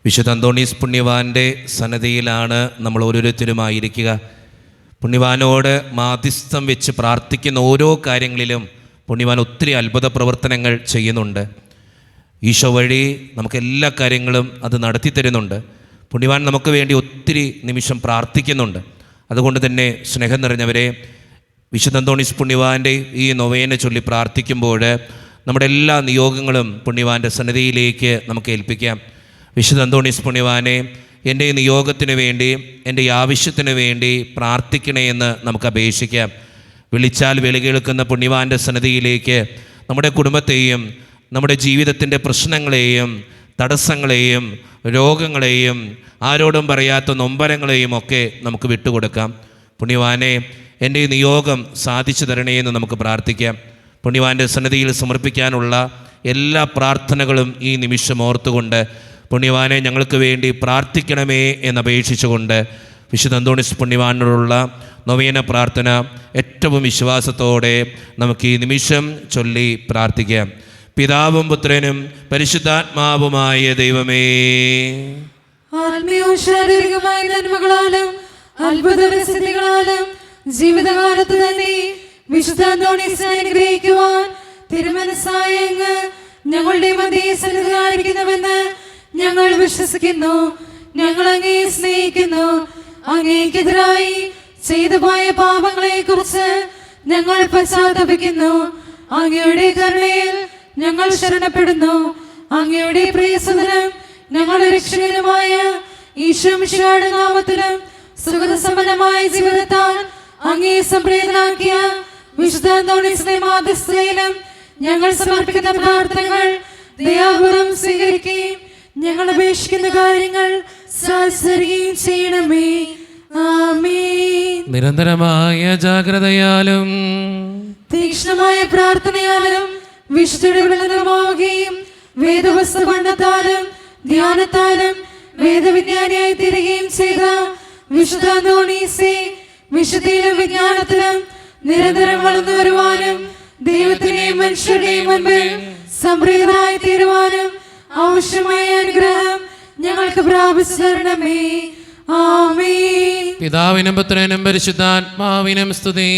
വിശുദ്ധ അന്തോണീസ് പുണ്യവാൻ്റെ സന്നദ്ധിയിലാണ് നമ്മൾ ഓരോരുത്തരുമായിരിക്കുക. പുണ്യവാനോട് മാധ്യസ്ഥം വെച്ച് പ്രാർത്ഥിക്കുന്ന ഓരോ കാര്യങ്ങളിലും പുണ്യവാൻ ഒത്തിരി അത്ഭുത പ്രവർത്തനങ്ങൾ ചെയ്യുന്നുണ്ട്. ഈശോ വഴി നമുക്ക് എല്ലാ കാര്യങ്ങളും അത് നടത്തി തരുന്നുണ്ട്. പുണ്യവാൻ നമുക്ക് വേണ്ടി ഒത്തിരി നിമിഷം പ്രാർത്ഥിക്കുന്നുണ്ട്. അതുകൊണ്ട് തന്നെ സ്നേഹം നിറഞ്ഞവരെ, വിശുദ്ധ അന്തോണീസ് പുണ്യവാൻ്റെ ഈ നൊവേന ചൊല്ലി പ്രാർത്ഥിക്കുമ്പോൾ നമ്മുടെ എല്ലാ നിയോഗങ്ങളും പുണ്യവാൻ്റെ സന്നിധിയിലേക്ക് നമുക്ക് ഏൽപ്പിക്കാം. വിശുദ്ധ അന്തോണീസ് പുണ്യവാനെ, എൻ്റെ ഈ നിയോഗത്തിന് വേണ്ടി, എൻ്റെ ഈ ആവശ്യത്തിന് വേണ്ടി പ്രാർത്ഥിക്കണേ എന്ന് നമുക്ക് അപേക്ഷിക്കാം. വിളിച്ചാൽ വിളി കേൾക്കുന്ന പുണ്യവാൻ്റെ സന്നിധിയിലേക്ക് നമ്മുടെ കുടുംബത്തെയും നമ്മുടെ ജീവിതത്തിൻ്റെ പ്രശ്നങ്ങളെയും തടസ്സങ്ങളെയും രോഗങ്ങളെയും ആരോടും പറയാത്ത നൊമ്പരങ്ങളെയും ഒക്കെ നമുക്ക് വിട്ടുകൊടുക്കാം. പുണ്യവാനെ, എൻ്റെ ഈ നിയോഗം സാധിച്ചു തരണേ എന്ന് നമുക്ക് പ്രാർത്ഥിക്കാം. പുണ്യവാൻ്റെ സന്നിധിയിൽ സമർപ്പിക്കാനുള്ള എല്ലാ പ്രാർത്ഥനകളും ഈ നിമിഷം ഓർത്തുകൊണ്ട് പുണ്യവാനെ ഞങ്ങൾക്ക് വേണ്ടി പ്രാർത്ഥിക്കണമേ എന്നപേക്ഷിച്ചുകൊണ്ട് വിശുദ്ധ അന്തോണീസ് പുണ്യവാനോടുള്ള നൊവേന പ്രാർത്ഥന ഏറ്റവും വിശ്വാസത്തോടെ നമുക്ക് ഈ നിമിഷം ചൊല്ലി പ്രാർത്ഥിക്കാം. പിതാവും പുത്രനും പരിശുദ്ധാത്മാവുമായ ദൈവമേ, ആത്മീയവും ശാരീരികമായ നന്മകളാലും അത്ഭുതസിദ്ധികളാലും ജീവിതകാലത്ത് തന്നെ വിശുദ്ധ അന്തോണീസിനെ അനുഗ്രഹിക്കുവാൻ തിരുമനസ്സായ അങ്ങ് ഞങ്ങളുടെ മധ്യേ സന്നിധിയായിരിക്കുന്നുവെന്ന് ഞങ്ങൾ വിശ്വസിക്കുന്നു. ഞങ്ങൾ അങ്ങയെ സ്നേഹിക്കുന്നു. അങ്ങേക്കെതിരായി ചെയ്തു പോയ പാപങ്ങളെ കുറിച്ച് ഞങ്ങൾ പശ്ചാത്തപിക്കുന്നു. അങ്ങയുടെ കരുണയിൽ ഞങ്ങൾ ശരണപ്പെടുന്നു. അങ്ങയുടെ പ്രിയസുതനും ഞങ്ങളുടെ രക്ഷകനുമായ ഈശോ മിശിഹായുടെ നാമത്തിലും സുഗതസമ്പന്നമായ ജീവിതത്താൽ അങ്ങേ സംപ്രീതനാക്കിയ വിശുദ്ധ അന്തോണീസിന്റെ മാധ്യസ്ഥതയിലും ഞങ്ങൾ സമർപ്പിക്കുന്ന പ്രാർത്ഥനകൾ ദയാപൂർവം സ്വീകരിക്കുകയും ഞങ്ങൾ അപേക്ഷിക്കുന്ന കാര്യങ്ങൾ സാധിക്കുകയും ചെയ്യണമേ. ആമേൻ. നിരന്തരമായ ജാഗ്രതയാലും തീക്ഷ്ണമായ പ്രാർത്ഥനയാലും വിശുദ്ധയുടെ വിളനിലമാവുകയും വേദവസ്തു പഠനത്താലും ധ്യാനത്താലും വേദവിജ്ഞാനിയായി തീരുകയും ചെയ്ത വിശുദ്ധ അന്തോണീസേ, വിശുദ്ധിയിലും വിജ്ഞാനത്തിലും നിരന്തരം വളർന്നു വരുവാനും ദൈവത്തിന്റെയും മനുഷ്യരുടെയും മുൻപിൽ സംപ്രീതനായി തീരുവാനും ആവശ്യമായ അനുഗ്രഹം ഞങ്ങൾക്ക് പ്രാപിച്ചു തരണമേ. ആമേൻ. പിതാവിനും പുത്രനും പരിശുദ്ധാത്മാവിനും സ്തുതി.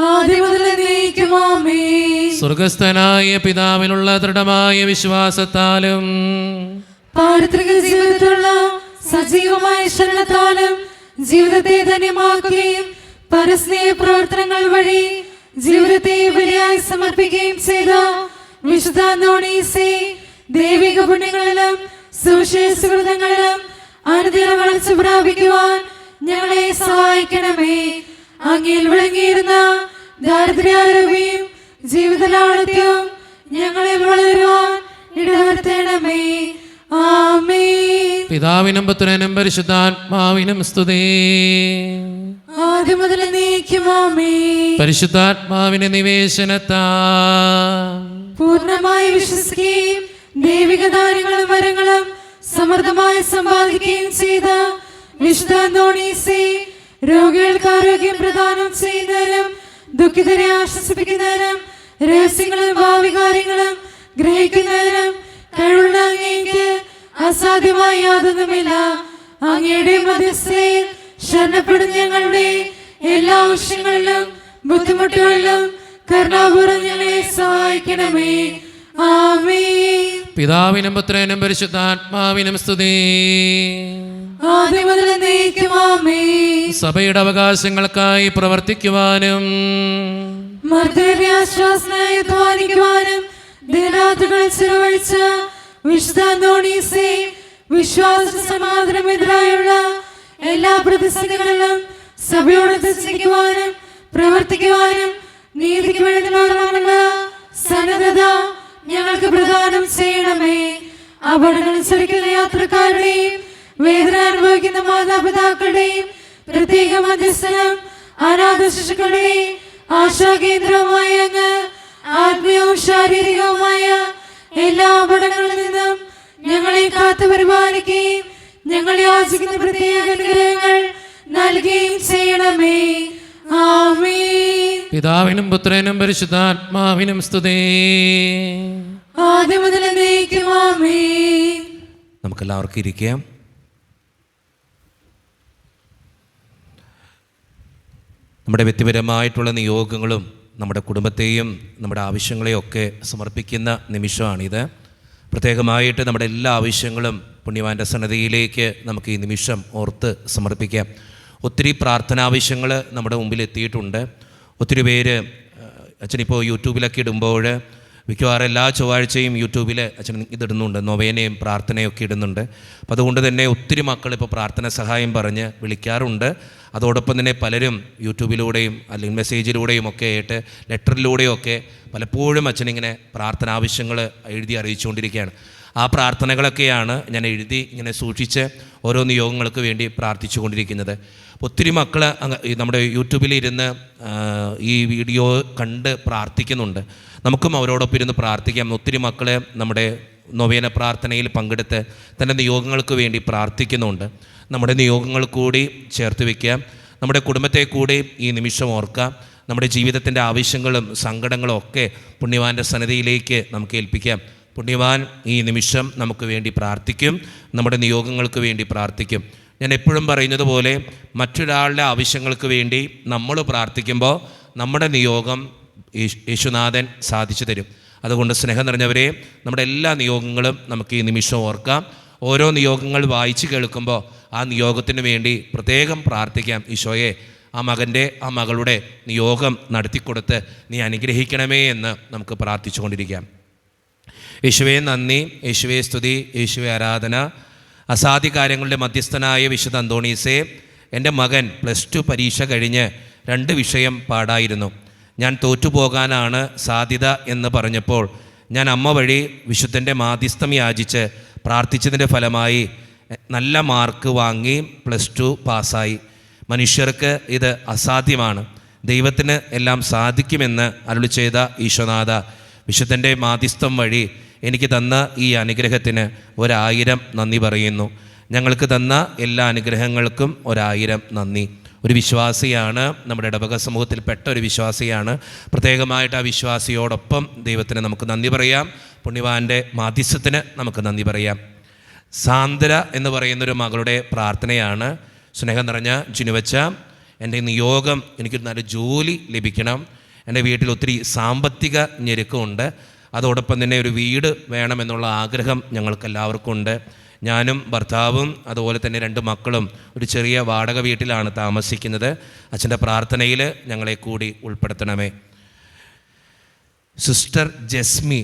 ആദ്യം മുതൽ എന്നേക്കും ആമേൻ. സ്വർഗസ്ഥനായ പിതാവിനുള്ള ദൃഢമായ വിശ്വാസത്താലും പാരിത്രിക ജീവിതത്തിലുള്ള സജീവമായ ശരണത്താലും ജീവിതത്തെ ധന്യമാക്കുകയും പരസ്നേഹ പ്രവർത്തനങ്ങൾ വഴി ജീവിതത്തെ ബലിയായി സമർപ്പിക്കുകയും ചെയ്ത വിശുദ്ധ അന്തോണീസേ, ദൈവിക പുണ്യങ്ങളിലും സുവിശേഷകൃതങ്ങളിലും അനുദിനം വളർച്ച പ്രാപിക്കുവാൻ ഞങ്ങളെ സഹായിക്കണമേ. അങ്ങയിൽ വിളങ്ങിയിരുന്ന ദാരിദ്ര്യാരോഗ്യവും ജീവിതലാളിത്യവും ഞങ്ങളെ വളരുവാൻ ഇടവരുത്തണമേ. ആമേൻ. പിതാവിനും പുത്രനും പരിശുദ്ധാത്മാവിനും സ്തുതി. ആദ്യം മുതൽ എന്നേക്കും ആമേൻ. പരിശുദ്ധാത്മാവിന്റെ നിവേശനത്താൽ പൂർണ്ണമായി വിശ്വസിക്കുകയും ദൈവിക ദാനങ്ങളും വരങ്ങളും സമൃദ്ധമായി സമ്പാദിക്കുകയും ചെയ്ത വിശുദ്ധ അന്തോണീസേ, രോഗികൾക്ക് ആരോഗ്യം പ്രദാനം ചെയ്യുന്നതിനും ദുഃഖിതരെ ആശ്വസിപ്പിക്കുന്നതിനും രഹസ്യങ്ങളും ഭാവി കാര്യങ്ങളും ഗ്രഹിക്കുന്നതിനും കഴിവുള്ള അങ്ങേക്ക് അസാധ്യമായ യാതൊന്നുമില്ല. അങ്ങയുടെ മധ്യസ്ഥതയിൽ ശരണപ്പെടുന്ന ഞങ്ങളുടെ എല്ലാ ആവശ്യങ്ങളിലും ബുദ്ധിമുട്ടുകളിലും കരുണാപൂർവ്വം ഞങ്ങളെ സഹായിക്കണമേ. ആമേൻ. പിതാവിനും പുത്രനും പരിശുദ്ധാത്മാവിനും സ്തുതി. ആദ്യം മുതൽ എന്നേക്കും ആമേൻ. സഭയുടെ അവകാശങ്ങൾക്കായി പ്രവർത്തിക്കുവാനും മർദ്ദരുടെ ആശ്വാസനായി അധ്വാനിക്കുവാനും ദിനരാത്രികൾ ചിലവഴിച്ച വിശുദ്ധ അന്തോണീസേ, വിശ്വാസ സമാധാനമെതിരായുള്ള എല്ലാ പ്രതിസന്ധികളിലും സഭയോട് ത്യജിക്കുവാനും പ്രവർത്തിക്കുവാനും നീതിക്ക് വേണ്ടി നിലകൊള്ളാനുള്ള സന്നദ്ധത ഞങ്ങൾക്ക് പ്രദാനം ചെയ്യണമേ. അപകടങ്ങളിൽ ചലിക്കുന്ന യാത്രക്കാരുടെയും വേദന അനുഭവിക്കുന്ന മാതാപിതാക്കളുടെയും പ്രത്യേക മധ്യസ്ഥനും അനാഥ ശിശുക്കളുടെയും ആശാകേന്ദ്രവുമായ അങ്ങ് ആത്മീയവും ശാരീരികവുമായ എല്ലാ അപകടങ്ങളിൽ നിന്നും ഞങ്ങളെ കാത്തു പരിപാലിക്കുകയും ഞങ്ങൾ യാചിക്കുന്ന പ്രത്യേക അനുഗ്രഹങ്ങൾ നൽകുകയും ചെയ്യണമേ. ആമേൻ. പിതാവിനും പുത്രനും പരിശുദ്ധാത്മാവിനും സ്തുതി. ആദ്യം മുതൽ എന്നേക്കും ആമേൻ. നമുക്കെല്ലാവർക്കും ഇരിക്കാം. നമ്മുടെ വ്യക്തിപരമായിട്ടുള്ള നിയോഗങ്ങളും നമ്മുടെ കുടുംബത്തെയും നമ്മുടെ ആവശ്യങ്ങളെയും ഒക്കെ സമർപ്പിക്കുന്ന നിമിഷമാണിത്. പ്രത്യേകമായിട്ട് നമ്മുടെ എല്ലാ ആവശ്യങ്ങളും പുണ്യവാൻ്റെ സന്നദ്ധിയിലേക്ക് നമുക്ക് ഈ നിമിഷം ഓർത്ത് സമർപ്പിക്കാം. ഒത്തിരി പ്രാർത്ഥനാവശ്യങ്ങൾ നമ്മുടെ മുമ്പിൽ എത്തിയിട്ടുണ്ട്. ഒത്തിരി പേര് അച്ഛനിപ്പോൾ യൂട്യൂബിലൊക്കെ ഇടുമ്പോൾ മിക്കവാറും എല്ലാ ചൊവ്വാഴ്ചയും യൂട്യൂബിൽ അച്ഛൻ ഇതിടുന്നുണ്ട്, നൊവേനയും പ്രാർത്ഥനയൊക്കെ ഇടുന്നുണ്ട്. അപ്പോൾ അതുകൊണ്ട് തന്നെ ഒത്തിരി മക്കൾ ഇപ്പോൾ പ്രാർത്ഥന സഹായം പറഞ്ഞ് വിളിക്കാറുണ്ട്. അതോടൊപ്പം തന്നെ പലരും യൂട്യൂബിലൂടെയും അല്ലെങ്കിൽ മെസ്സേജിലൂടെയും ഒക്കെ ആയിട്ട് ലെറ്ററിലൂടെയും ഒക്കെ പലപ്പോഴും അച്ഛനിങ്ങനെ പ്രാർത്ഥന ആവശ്യങ്ങൾ എഴുതി അറിയിച്ചുകൊണ്ടിരിക്കുകയാണ്. ആ പ്രാർത്ഥനകളൊക്കെയാണ് ഞാൻ എഴുതി ഇങ്ങനെ സൂക്ഷിച്ച് ഓരോ നിയോഗങ്ങൾക്ക് വേണ്ടി പ്രാർത്ഥിച്ചു കൊണ്ടിരിക്കുന്നത്. ഒത്തിരി മക്കൾ നമ്മുടെ യൂട്യൂബിലിരുന്ന് ഈ വീഡിയോ കണ്ട് പ്രാർത്ഥിക്കുന്നുണ്ട്. നമുക്കും അവരോടൊപ്പം ഇരുന്ന് പ്രാർത്ഥിക്കാം. ഒത്തിരി മക്കൾ നമ്മുടെ നൊവേന പ്രാർത്ഥനയിൽ പങ്കെടുത്ത് തൻ്റെ നിയോഗങ്ങൾക്ക് വേണ്ടി പ്രാർത്ഥിക്കുന്നുണ്ട്. നമ്മുടെ നിയോഗങ്ങൾ കൂടി ചേർത്ത് വയ്ക്കാം. നമ്മുടെ കുടുംബത്തെ കൂടി ഈ നിമിഷം ഓർക്കാം. നമ്മുടെ ജീവിതത്തിൻ്റെ ആവശ്യങ്ങളും സങ്കടങ്ങളും ഒക്കെ പുണ്യവാൻ്റെ സന്നിധിയിലേക്ക് നമുക്ക് ഏൽപ്പിക്കാം. പുണ്യവാൻ ഈ നിമിഷം നമുക്ക് വേണ്ടി പ്രാർത്ഥിക്കും, നമ്മുടെ നിയോഗങ്ങൾക്ക് വേണ്ടി പ്രാർത്ഥിക്കും. ഞാൻ എപ്പോഴും പറയുന്നത് പോലെ മറ്റൊരാളുടെ ആവശ്യങ്ങൾക്ക് വേണ്ടി നമ്മൾ പ്രാർത്ഥിക്കുമ്പോൾ നമ്മുടെ നിയോഗം യേശുനാഥൻ സാധിച്ചു തരും. അതുകൊണ്ട് സ്നേഹം നിറഞ്ഞവരെ, നമ്മുടെ എല്ലാ നിയോഗങ്ങളും നമുക്ക് ഈ നിമിഷം ഓർക്കാം. ഓരോ നിയോഗങ്ങൾ വായിച്ച് കേൾക്കുമ്പോൾ ആ നിയോഗത്തിന് വേണ്ടി പ്രത്യേകം പ്രാർത്ഥിക്കാം. ഈശോയെ, ആ മകൻ്റെ ആ മകളുടെ നിയോഗം നടത്തിക്കൊടുത്ത് നീ അനുഗ്രഹിക്കണമേ എന്ന് നമുക്ക് പ്രാർത്ഥിച്ചു കൊണ്ടിരിക്കാം. യേശുവേ നന്ദി, യേശുവേ സ്തുതി, യേശുവേ ആരാധന. അസാധ്യ കാര്യങ്ങളുടെ മധ്യസ്ഥനായ വിശുദ്ധ അന്തോണീസേ, എൻ്റെ മകൻ +2 പരീക്ഷ കഴിഞ്ഞ് 2 വിഷയം പാടായിരുന്നു. ഞാൻ തോറ്റുപോകാനാണ് സാധ്യത എന്ന് പറഞ്ഞപ്പോൾ ഞാൻ അമ്മ വഴി വിശുദ്ധൻ്റെ മാധ്യസ്ഥം യാചിച്ച് പ്രാർത്ഥിച്ചതിൻ്റെ ഫലമായി നല്ല മാർക്ക് വാങ്ങി +2 പാസ്സായി. മനുഷ്യർക്ക് ഇത് അസാധ്യമാണ്, ദൈവത്തിന് എല്ലാം സാധിക്കുമെന്ന് അരുളി ചെയ്ത ഈശോനാഥ, വിശുദ്ധൻ്റെ മാധ്യസ്ഥം വഴി എനിക്ക് തന്ന ഈ അനുഗ്രഹത്തിന് 1000 നന്ദി പറയുന്നു. ഞങ്ങൾക്ക് തന്ന എല്ലാ അനുഗ്രഹങ്ങൾക്കും 1000 നന്ദി. ഒരു വിശ്വാസിയാണ്, നമ്മുടെ ഇടവക സമൂഹത്തിൽപ്പെട്ട ഒരു വിശ്വാസിയാണ്. പ്രത്യേകമായിട്ട് ആ വിശ്വാസിയോടൊപ്പം ദൈവത്തിന് നമുക്ക് നന്ദി പറയാം. പുണ്യവാൻ്റെ മാധ്യസ്ഥത്തിന് നമുക്ക് നന്ദി പറയാം. സാന്ദ്ര എന്ന് പറയുന്നൊരു മകളുടെ പ്രാർത്ഥനയാണ്. സ്നേഹം നിറഞ്ഞ ജിനുവച്ച, എൻ്റെ നിയോഗം എനിക്കൊരു നല്ല ജോലി ലഭിക്കണം. എൻ്റെ വീട്ടിൽ ഒത്തിരി സാമ്പത്തിക ഞെരുക്കമുണ്ട്. അതോടൊപ്പം തന്നെ ഒരു വീട് വേണമെന്നുള്ള ആഗ്രഹം ഞങ്ങൾക്കെല്ലാവർക്കും ഉണ്ട്. ഞാനും ഭർത്താവും അതുപോലെ തന്നെ 2 മക്കളും ഒരു ചെറിയ വാടക വീട്ടിലാണ് താമസിക്കുന്നത്. അച്ഛൻ്റെ പ്രാർത്ഥനയിൽ ഞങ്ങളെ കൂടി ഉൾപ്പെടുത്തണമേ. സിസ്റ്റർ ജസ്മി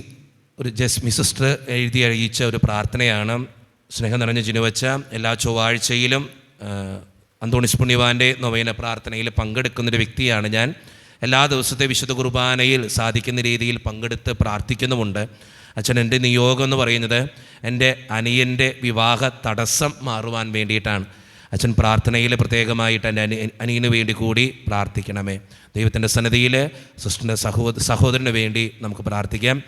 സിസ്റ്റർ എഴുതി അറിയിച്ച ഒരു പ്രാർത്ഥനയാണ്. സ്നേഹം നിറഞ്ഞ ജിനുവച്ച, എല്ലാ ചൊവ്വാഴ്ചയിലും അന്തോണീസ് പുണ്യവാൻ്റെ നൊവേന പ്രാർത്ഥനയിൽ പങ്കെടുക്കുന്നൊരു വ്യക്തിയാണ് ഞാൻ. എല്ലാ ദിവസത്തെ വിശുദ്ധ കുർബാനയിൽ സാധിക്കുന്ന രീതിയിൽ പങ്കെടുത്ത് പ്രാർത്ഥിക്കുന്നുമുണ്ട്. അച്ഛൻ, എൻ്റെ നിയോഗം എന്ന് പറയുന്നത് എൻ്റെ അനിയൻ്റെ വിവാഹ തടസ്സം മാറുവാൻ വേണ്ടിയിട്ടാണ്. അച്ഛൻ പ്രാർത്ഥനയിൽ പ്രത്യേകമായിട്ട് എൻ്റെ അനിയന് വേണ്ടി കൂടി പ്രാർത്ഥിക്കണമേ. ദൈവത്തിൻ്റെ സന്നിധിയിൽ സിസ്റ്ററിൻ്റെ സഹോദരന് വേണ്ടി നമുക്ക് പ്രാർത്ഥിക്കാം.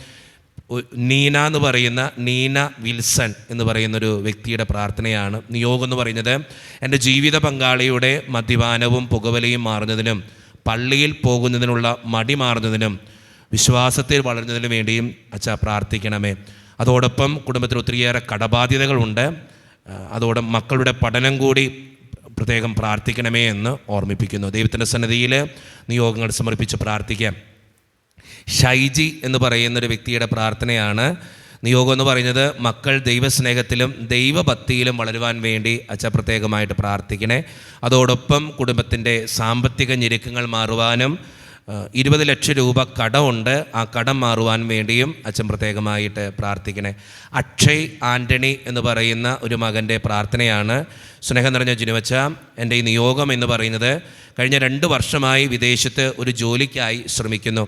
നീന വിൽസൺ എന്ന് പറയുന്നൊരു വ്യക്തിയുടെ പ്രാർത്ഥനയാണ്. നിയോഗം എന്ന് പറയുന്നത് എൻ്റെ ജീവിത പങ്കാളിയുടെ മദ്യപാനവും പുകവലിയും മാറുന്നതിനും പള്ളിയിൽ പോകുന്നതിനുള്ള മടി മാറുന്നതിനും വിശ്വാസത്തിൽ വളരുന്നതിനും വേണ്ടിയും അച്ഛാ പ്രാർത്ഥിക്കണമേ. അതോടൊപ്പം കുടുംബത്തിൽ ഒത്തിരിയേറെ കടബാധ്യതകളുണ്ട്. അതോടെ മക്കളുടെ പഠനം കൂടി പ്രത്യേകം പ്രാർത്ഥിക്കണമേ എന്ന് ഓർമ്മിപ്പിക്കുന്നു. ദൈവത്തിൻ്റെ സന്നിധിയിൽ നിയോഗങ്ങൾ സമർപ്പിച്ച് പ്രാർത്ഥിക്കാം. ഷൈജി എന്ന് പറയുന്നൊരു വ്യക്തിയുടെ പ്രാർത്ഥനയാണ്. നിയോഗം എന്ന് പറയുന്നത് മക്കൾ ദൈവസ്നേഹത്തിലും ദൈവഭക്തിയിലും വളരുവാൻ വേണ്ടി അച്ഛ പ്രത്യേകമായിട്ട് പ്രാർത്ഥിക്കണേ. അതോടൊപ്പം കുടുംബത്തിൻ്റെ സാമ്പത്തിക ഞെരുക്കങ്ങൾ മാറുവാനും 20 ലക്ഷം രൂപ കടമുണ്ട്, ആ കടം മാറുവാൻ വേണ്ടിയും അച്ഛൻ പ്രത്യേകമായിട്ട് പ്രാർത്ഥിക്കണേ. അക്ഷയ് ആൻ്റണി എന്ന് പറയുന്ന ഒരു മകൻ്റെ പ്രാർത്ഥനയാണ്. സ്നേഹം നിറഞ്ഞ ജിനുവച്ച, എൻ്റെ ഈ നിയോഗം എന്ന് പറയുന്നത് കഴിഞ്ഞ 2 വർഷമായി വിദേശത്ത് ഒരു ജോലിക്കായി ശ്രമിക്കുന്നു.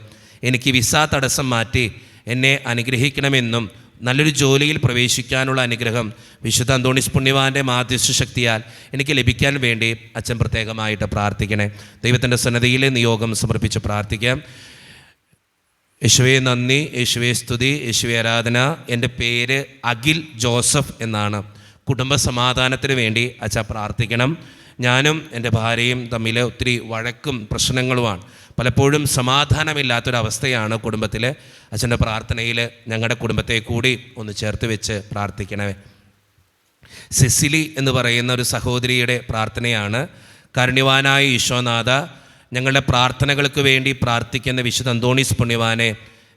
എനിക്ക് വിസ തടസ്സം മാറ്റി എന്നെ അനുഗ്രഹിക്കണമെന്നും നല്ലൊരു ജോലിയിൽ പ്രവേശിക്കാനുള്ള അനുഗ്രഹം വിശുദ്ധ അന്തോണീസ് പുണ്യവാൻ്റെ മാധ്യസ്ഥ ശക്തിയാൽ എനിക്ക് ലഭിക്കാൻ വേണ്ടി അച്ഛൻ പ്രത്യേകമായിട്ട് പ്രാർത്ഥിക്കണേ. ദൈവത്തിൻ്റെ സന്നിധിയിലെ നിയോഗം സമർപ്പിച്ച് പ്രാർത്ഥിക്കാം. യേശുവേ നന്ദി, യേശുവേ സ്തുതി, യേശുവേ ആരാധന. എൻ്റെ പേര് അഖിൽ ജോസഫ് എന്നാണ്. കുടുംബ സമാധാനത്തിന് വേണ്ടി അച്ഛ പ്രാർത്ഥിക്കണം. ഞാനും എൻ്റെ ഭാര്യയും തമ്മിൽ ഒത്തിരി വഴക്കും പ്രശ്നങ്ങളുമാണ്. പലപ്പോഴും സമാധാനമില്ലാത്തൊരവസ്ഥയാണ് കുടുംബത്തിൽ. അച്ഛൻ്റെ പ്രാർത്ഥനയിൽ ഞങ്ങളുടെ കുടുംബത്തെ കൂടി ഒന്ന് ചേർത്ത് വെച്ച് പ്രാർത്ഥിക്കണമേ. സെസിലി എന്ന് പറയുന്ന ഒരു സഹോദരിയുടെ പ്രാർത്ഥനയാണ്. കാരുണ്യവാനായ ഈശോനാഥ, ഞങ്ങളുടെ പ്രാർത്ഥനകൾക്ക് വേണ്ടി പ്രാർത്ഥിക്കുന്ന വിശുദ്ധ അന്തോണീസ് പുണ്യവാനെ,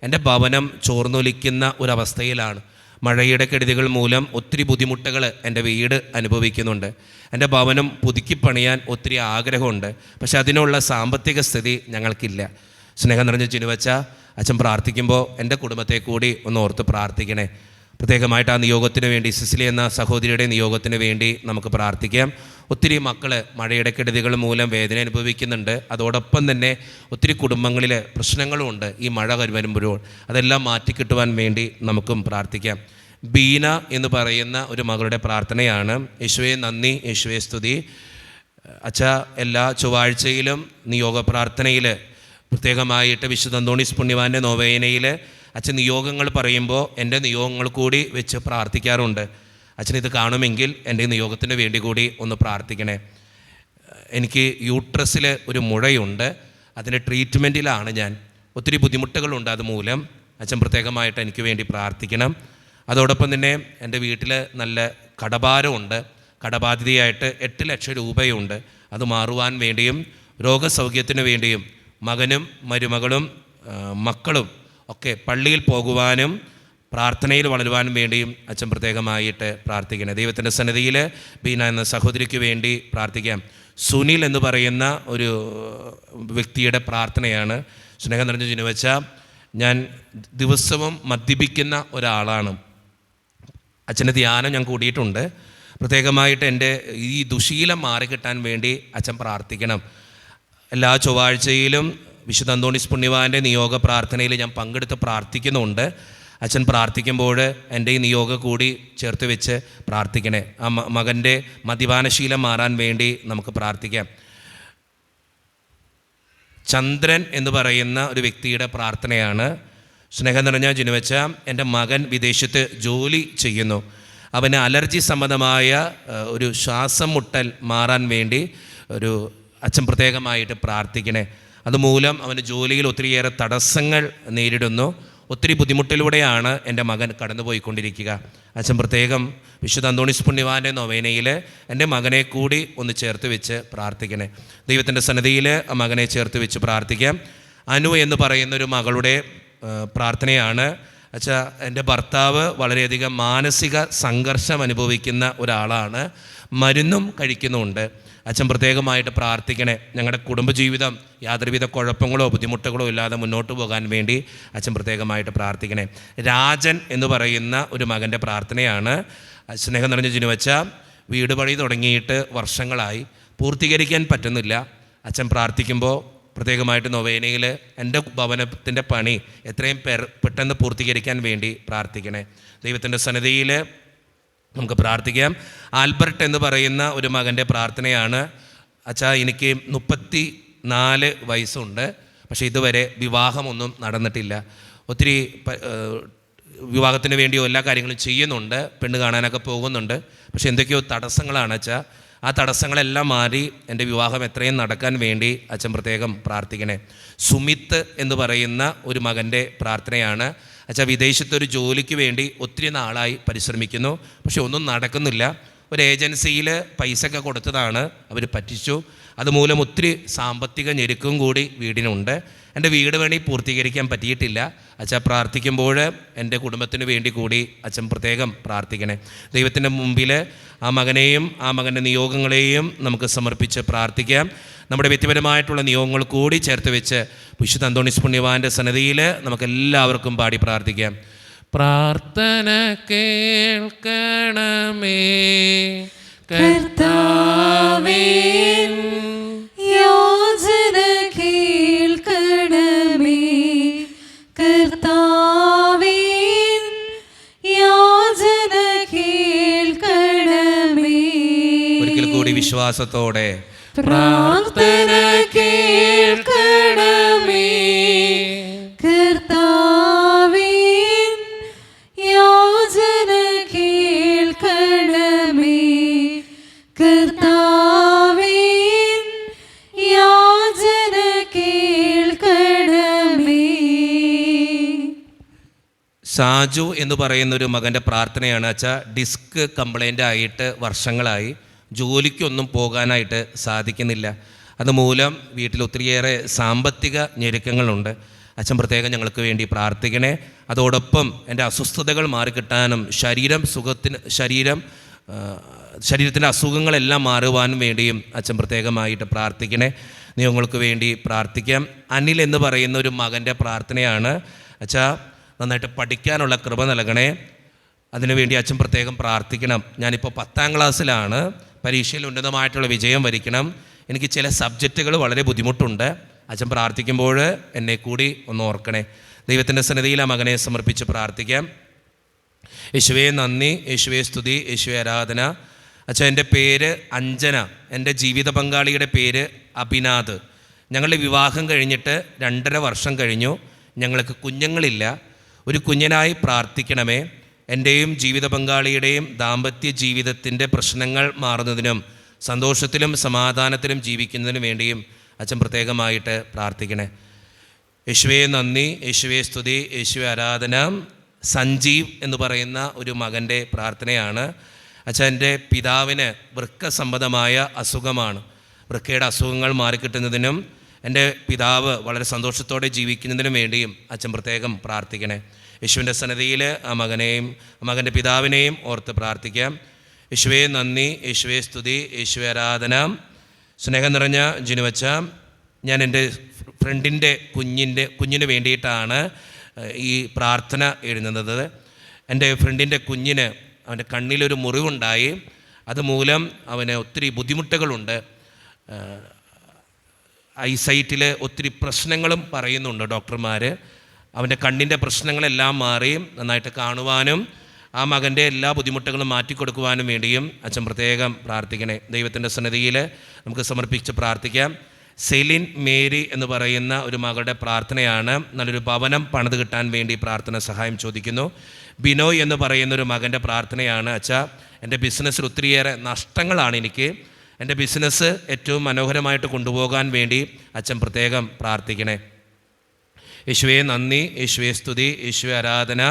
എൻ്റെ ഭവനം ചോർന്നൊലിക്കുന്ന ഒരവസ്ഥയിലാണ്. മഴയുടെ കെടുതികൾ മൂലം ഒത്തിരി ബുദ്ധിമുട്ടുകൾ എൻ്റെ വീട് അനുഭവിക്കുന്നുണ്ട്. എൻ്റെ ഭവനം പുതുക്കിപ്പണിയാൻ ഒത്തിരി ആഗ്രഹമുണ്ട്. പക്ഷെ അതിനുള്ള സാമ്പത്തിക സ്ഥിതി ഞങ്ങൾക്കില്ല. സ്നേഹം നിറഞ്ഞ ചിനുവച്ച അച്ഛൻ പ്രാർത്ഥിക്കുമ്പോൾ എൻ്റെ കുടുംബത്തെ കൂടി ഒന്ന് ഓർത്ത് പ്രാർത്ഥിക്കണേ. പ്രത്യേകമായിട്ട് ആ നിയോഗത്തിന് വേണ്ടി, സിസിലി എന്ന സഹോദരിയുടെ നിയോഗത്തിന് വേണ്ടി നമുക്ക് പ്രാർത്ഥിക്കാം. ഒത്തിരി മക്കൾ മഴയുടെ കെടുതികൾ മൂലം വേദന അനുഭവിക്കുന്നുണ്ട്. അതോടൊപ്പം തന്നെ ഒത്തിരി കുടുംബങ്ങളിൽ പ്രശ്നങ്ങളുമുണ്ട് ഈ മഴ വരുമ്പോഴും. അതെല്ലാം മാറ്റിക്കിട്ടുവാൻ വേണ്ടി നമുക്കും പ്രാർത്ഥിക്കാം. ബീന എന്ന് പറയുന്ന ഒരു മകളുടെ പ്രാർത്ഥനയാണ്. യേശുവേ നന്ദി, യേശുവേ സ്തുതി. അച്ഛ, എല്ലാ ചൊവ്വാഴ്ചയിലും നിയോഗ പ്രാർത്ഥനയിൽ, പ്രത്യേകമായിട്ട് വിശുദ്ധ അന്തോണീസ് പുണ്യവാൻ്റെ നൊവേനയിൽ അച്ഛൻ നിയോഗങ്ങൾ പറയുമ്പോൾ എൻ്റെ നിയോഗങ്ങൾ കൂടി വെച്ച് പ്രാർത്ഥിക്കാറുണ്ട്. അച്ഛനിത് കാണുമെങ്കിൽ എൻ്റെ നിയോഗത്തിന് വേണ്ടി കൂടി ഒന്ന് പ്രാർത്ഥിക്കണേ. എനിക്ക് യൂട്രസിൽ ഒരു മുഴയുണ്ട്. അതിൻ്റെ ട്രീറ്റ്മെൻറ്റിലാണ് ഞാൻ. ഒത്തിരി ബുദ്ധിമുട്ടുകളുണ്ട് അതുമൂലം. അച്ഛൻ പ്രത്യേകമായിട്ട് എനിക്ക് വേണ്ടി പ്രാർത്ഥിക്കണം. അതോടൊപ്പം തന്നെ എൻ്റെ വീട്ടിൽ നല്ല കടഭാരമുണ്ട്. കടബാധ്യതയായിട്ട് 8 ലക്ഷം രൂപയുണ്ട്. അത് മാറുവാൻ വേണ്ടിയും രോഗസൗഖ്യത്തിന് വേണ്ടിയും മകനും മരുമകളും മക്കളും ഒക്കെ പള്ളിയിൽ പോകുവാനും പ്രാർത്ഥനയിൽ വളരുവാനും വേണ്ടിയും അച്ഛൻ പ്രത്യേകമായിട്ട് പ്രാർത്ഥിക്കണം. ദൈവത്തിൻ്റെ സന്നിധിയിൽ ബീന എന്ന സഹോദരിക്ക് വേണ്ടി പ്രാർത്ഥിക്കാം. സുനിൽ എന്ന് പറയുന്ന ഒരു വ്യക്തിയുടെ പ്രാർത്ഥനയാണ്. സ്നേഹം നിറഞ്ഞ ചിനുവച്ച, ഞാൻ ദിവസവും മദ്യപിക്കുന്ന ഒരാളാണ്. അച്ഛൻ്റെ ധ്യാനം ഞാൻ കൂടിയിട്ടുണ്ട്. പ്രത്യേകമായിട്ട് എൻ്റെ ഈ ദുശീലം മാറിക്കിട്ടാൻ വേണ്ടി അച്ഛൻ പ്രാർത്ഥിക്കണം. എല്ലാ ചൊവ്വാഴ്ചയിലും വിശുദ്ധ അന്തോണീസ് പുണ്യവാൻ്റെ നിയോഗ പ്രാർത്ഥനയിൽ ഞാൻ പങ്കെടുത്ത് പ്രാർത്ഥിക്കുന്നുണ്ട്. അച്ഛൻ പ്രാർത്ഥിക്കുമ്പോൾ എൻ്റെ ഈ നിയോഗം കൂടി ചേർത്ത് വെച്ച് പ്രാർത്ഥിക്കണേ. ആ മകൻ്റെ മദ്യപാനശീലം മാറാൻ വേണ്ടി നമുക്ക് പ്രാർത്ഥിക്കാം. ചന്ദ്രൻ എന്ന് പറയുന്ന ഒരു വ്യക്തിയുടെ പ്രാർത്ഥനയാണ്. സ്നേഹം നിറഞ്ഞ ജിനുവച്ച, എൻ്റെ മകൻ വിദേശത്ത് ജോലി ചെയ്യുന്നു. അവന് അലർജി സംബന്ധമായ ഒരു ശ്വാസം മുട്ടൽ മാറാൻ വേണ്ടി ഒരു അച്ഛൻ പ്രത്യേകമായിട്ട് പ്രാർത്ഥിക്കണേ. അതുമൂലം അവന് ജോലിയിൽ ഒത്തിരിയേറെ തടസ്സങ്ങൾ നേരിടുന്നു. ഒത്തിരി ബുദ്ധിമുട്ടിലൂടെയാണ് എൻ്റെ മകൻ കടന്നുപോയിക്കൊണ്ടിരിക്കുക. അച്ഛൻ പ്രത്യേകം വിശുദ്ധ അന്തോണീസ് പുണ്യവാൻ്റെ നൊവേനയിൽ എൻ്റെ മകനെ കൂടി ഒന്ന് ചേർത്ത് വെച്ച് പ്രാർത്ഥിക്കണേ. ദൈവത്തിൻ്റെ സന്നിധിയിൽ ആ മകനെ ചേർത്ത് വെച്ച് പ്രാർത്ഥിക്കാം. അനു എന്ന് പറയുന്നൊരു മകളുടെ പ്രാർത്ഥനയാണ്. അച്ഛാ, എൻ്റെ ഭർത്താവ് വളരെയധികം മാനസിക സംഘർഷം അനുഭവിക്കുന്ന ഒരാളാണ്. മരുന്നും കഴിക്കുന്നുണ്ട്. അച്ഛൻ പ്രത്യേകമായിട്ട് പ്രാർത്ഥിക്കണേ. ഞങ്ങളുടെ കുടുംബജീവിതം യാതൊരുവിധ കുഴപ്പങ്ങളോ ബുദ്ധിമുട്ടുകളോ ഇല്ലാതെ മുന്നോട്ട് പോകാൻ വേണ്ടി അച്ഛൻ പ്രത്യേകമായിട്ട് പ്രാർത്ഥിക്കണേ. രാജൻ എന്ന് പറയുന്ന ഒരു മകൻ്റെ പ്രാർത്ഥനയാണ്. സ്നേഹം നിറഞ്ഞ ജിനുവച്ച, വീട് പണി തുടങ്ങിയിട്ട് വർഷങ്ങളായി, പൂർത്തീകരിക്കാൻ പറ്റുന്നില്ല. അച്ഛൻ പ്രാർത്ഥിക്കുമ്പോൾ പ്രത്യേകമായിട്ട് നൊവേനയിൽ എൻ്റെ ഭവനത്തിൻ്റെ പണി എത്രയും പെട്ടെന്ന് പൂർത്തീകരിക്കാൻ വേണ്ടി പ്രാർത്ഥിക്കണേ. ദൈവത്തിൻ്റെ സന്നിധിയിൽ നമുക്ക് പ്രാർത്ഥിക്കാം. ആൽബർട്ട് എന്ന് പറയുന്ന ഒരു മകൻ്റെ പ്രാർത്ഥനയാണ്. അച്ഛാ, എനിക്ക് 34 വയസ്സുണ്ട്. പക്ഷേ ഇതുവരെ വിവാഹമൊന്നും നടന്നിട്ടില്ല. ഒത്തിരി വിവാഹത്തിന് വേണ്ടിയോ എല്ലാ കാര്യങ്ങളും ചെയ്യുന്നുണ്ട്. പെണ്ണ് കാണാനൊക്കെ പോകുന്നുണ്ട്. പക്ഷേ എന്തൊക്കെയോ തടസ്സങ്ങളാണ് അച്ഛാ. ആ തടസ്സങ്ങളെല്ലാം മാറി എൻ്റെ വിവാഹം എത്രയും നടക്കാൻ വേണ്ടി അച്ഛൻ പ്രത്യേകം പ്രാർത്ഥിക്കണേ. സുമിത്ത് എന്ന് പറയുന്ന ഒരു മകൻ്റെ പ്രാർത്ഥനയാണ്. അച്ഛാ, വിദേശത്തൊരു ജോലിക്ക് വേണ്ടി ഒത്തിരി നാളായി പരിശ്രമിക്കുന്നു. പക്ഷെ ഒന്നും നടക്കുന്നില്ല. ഒരു ഏജൻസിയിൽ പൈസയൊക്കെ കൊടുത്തതാണ്, അവർ പറ്റിച്ചു. അതുമൂലം ഒത്തിരി സാമ്പത്തിക ഞെരുക്കും കൂടി വീടിനുണ്ട്. എൻ്റെ വീട് പണി പൂർത്തീകരിക്കാൻ പറ്റിയിട്ടില്ല. അച്ഛാ, പ്രാർത്ഥിക്കുമ്പോൾ എൻ്റെ കുടുംബത്തിന് വേണ്ടി കൂടി അച്ഛൻ പ്രത്യേകം പ്രാർത്ഥിക്കണേ. ദൈവത്തിൻ്റെ മുമ്പിൽ ആ മകനെയും ആ മകൻ്റെ നിയോഗങ്ങളെയും നമുക്ക് സമർപ്പിച്ച് പ്രാർത്ഥിക്കാം. നമ്മുടെ വ്യക്തിപരമായിട്ടുള്ള നിയോഗങ്ങൾ കൂടി ചേർത്ത് വെച്ച് വിശുദ്ധ അന്തോണീസ് പുണ്യവാൻ്റെ സന്നിധിയിൽ നമുക്കെല്ലാവർക്കും പാടി പ്രാർത്ഥിക്കാം. പ്രാർത്ഥന കേൾക്കണമേ കർത്താവേ, യാചന കേൾക്കണമേ കർത്താവേ, യാചന കേൾക്കണമേ. ഒരിക്കൽ കൂടി വിശ്വാസത്തോടെ പ്രാർത്ഥന കേൾക്കണമേ കർത്താവേ, യാചന കേൾക്കണമേ കർത്താവേ, യാചന കേൾക്കണമേ. സാജു എന്ന് പറയുന്നൊരു മകൻ്റെ പ്രാർത്ഥനയാണ്. അച്ഛാ, ഡിസ്ക് കംപ്ലൈൻ്റ് ആയിട്ട് വർഷങ്ങളായി, ജോലിക്കൊന്നും പോകാനായിട്ട് സാധിക്കുന്നില്ല. അതുമൂലം വീട്ടിൽ ഒത്തിരിയേറെ സാമ്പത്തിക ഞെരുക്കങ്ങളുണ്ട്. അച്ഛൻ പ്രത്യേകം ഞങ്ങൾക്ക് വേണ്ടി പ്രാർത്ഥിക്കണേ. അതോടൊപ്പം എൻ്റെ അസ്വസ്ഥതകൾ മാറിക്കിട്ടാനും ശരീരത്തിൻ്റെ അസുഖങ്ങളെല്ലാം മാറുവാനും വേണ്ടിയും അച്ഛൻ പ്രത്യേകമായിട്ട് പ്രാർത്ഥിക്കണേ. നിങ്ങൾക്ക് വേണ്ടി പ്രാർത്ഥിക്കാം. അനിൽ എന്ന് പറയുന്ന ഒരു മകൻ്റെ പ്രാർത്ഥനയാണ്. അച്ഛാ, നന്നായിട്ട് പഠിക്കാനുള്ള കൃപ നൽകണേ. അതിനുവേണ്ടി അച്ഛൻ പ്രത്യേകം പ്രാർത്ഥിക്കണം. ഞാനിപ്പോൾ 10ാം ക്ലാസ്സിലാണ്. പരീക്ഷയിൽ ഉന്നതമായിട്ടുള്ള വിജയം വരിക്കണം. എനിക്ക് ചില സബ്ജക്റ്റുകൾ വളരെ ബുദ്ധിമുട്ടുണ്ട്. അച്ഛൻ പ്രാർത്ഥിക്കുമ്പോൾ എന്നെ കൂടി ഒന്ന് ഓർക്കണേ. ദൈവത്തിൻ്റെ സന്നിധിയിൽ ആ മകനെ സമർപ്പിച്ച് പ്രാർത്ഥിക്കാം. യേശുവേ നന്ദി, യേശുവേ സ്തുതി, യേശുവേ ആരാധന. അച്ഛാ, എൻ്റെ പേര് അഞ്ജന. എൻ്റെ ജീവിത പങ്കാളിയുടെ പേര് അഭിനാഥ്. ഞങ്ങളുടെ വിവാഹം കഴിഞ്ഞിട്ട് 2.5 വർഷം കഴിഞ്ഞു. ഞങ്ങൾക്ക് കുഞ്ഞുങ്ങളില്ല. ഒരു കുഞ്ഞിനായി പ്രാർത്ഥിക്കണമേ. എൻ്റെയും ജീവിത പങ്കാളിയുടെയും ദാമ്പത്യ ജീവിതത്തിൻ്റെ പ്രശ്നങ്ങൾ മാറുന്നതിനും സന്തോഷത്തിലും സമാധാനത്തിലും ജീവിക്കുന്നതിനും വേണ്ടിയും അച്ഛൻ പ്രത്യേകമായിട്ട് പ്രാർത്ഥിക്കണേ. യേശുവേ നന്ദി, യേശുവേ സ്തുതി, യേശുവേ ആരാധന. സഞ്ജീവ് എന്ന് പറയുന്ന ഒരു മകൻ്റെ പ്രാർത്ഥനയാണ്. അച്ഛൻ, എൻ്റെ പിതാവിന് വൃക്ക സംബന്ധമായ അസുഖമാണ്. വൃക്കയുടെ അസുഖങ്ങൾ മാറിക്കിട്ടുന്നതിനും എൻ്റെ പിതാവ് വളരെ സന്തോഷത്തോടെ ജീവിക്കുന്നതിനും വേണ്ടിയും അച്ഛൻ പ്രത്യേകം പ്രാർത്ഥിക്കണേ. യേശുവിൻ്റെ സന്നിധിയിൽ ആ മകൻ്റെ പിതാവിനെയും ഓർത്ത് പ്രാർത്ഥിക്കാം. യേശുവേ നന്ദി, യേശുവേ സ്തുതി, യേശുവേ ആരാധന. സ്നേഹം നിറഞ്ഞ ജിനുവച്ച, ഞാൻ എൻ്റെ ഫ്രണ്ടിൻ്റെ കുഞ്ഞിന് വേണ്ടിയിട്ടാണ് ഈ പ്രാർത്ഥന എഴുതുന്നത്. എൻ്റെ ഫ്രണ്ടിൻ്റെ കുഞ്ഞിന് അവൻ്റെ കണ്ണിലൊരു മുറിവുണ്ടായി. അതുമൂലം അവന് ഒത്തിരി ബുദ്ധിമുട്ടുകളുണ്ട്. ഐസൈറ്റിൽ ഒത്തിരി പ്രശ്നങ്ങളും പറയുന്നുണ്ട് ഡോക്ടർമാർ. അവൻ്റെ കണ്ണിൻ്റെ പ്രശ്നങ്ങളെല്ലാം മാറി നന്നായിട്ട് കാണുവാനും ആ മകൻ്റെ എല്ലാ ബുദ്ധിമുട്ടുകളും മാറ്റിക്കൊടുക്കുവാനും വേണ്ടിയും അച്ഛൻ പ്രത്യേകം പ്രാർത്ഥിക്കണേ. ദൈവത്തിൻ്റെ സന്നിധിയിൽ നമുക്ക് സമർപ്പിച്ച് പ്രാർത്ഥിക്കാം. സെലിൻ മേരി എന്ന് പറയുന്ന ഒരു മകളുടെ പ്രാർത്ഥനയാണ്. നല്ലൊരു ഭവനം പണിത് കിട്ടാൻ വേണ്ടി പ്രാർത്ഥന സഹായം ചോദിക്കുന്നു. ബിനോയ് എന്ന് പറയുന്ന ഒരു മകൻ്റെ പ്രാർത്ഥനയാണ്. അച്ഛാ, എൻ്റെ ബിസിനസ്സിൽ ഒത്തിരിയേറെ നഷ്ടങ്ങളാണ് എനിക്ക്. എൻ്റെ ബിസിനസ് ഏറ്റവും മനോഹരമായിട്ട് കൊണ്ടുപോകാൻ വേണ്ടി അച്ഛൻ പ്രത്യേകം പ്രാർത്ഥിക്കണേ. യേശുവേ നന്ദി, യേശുവേ സ്തുതി, യേശുവേ ആരാധന.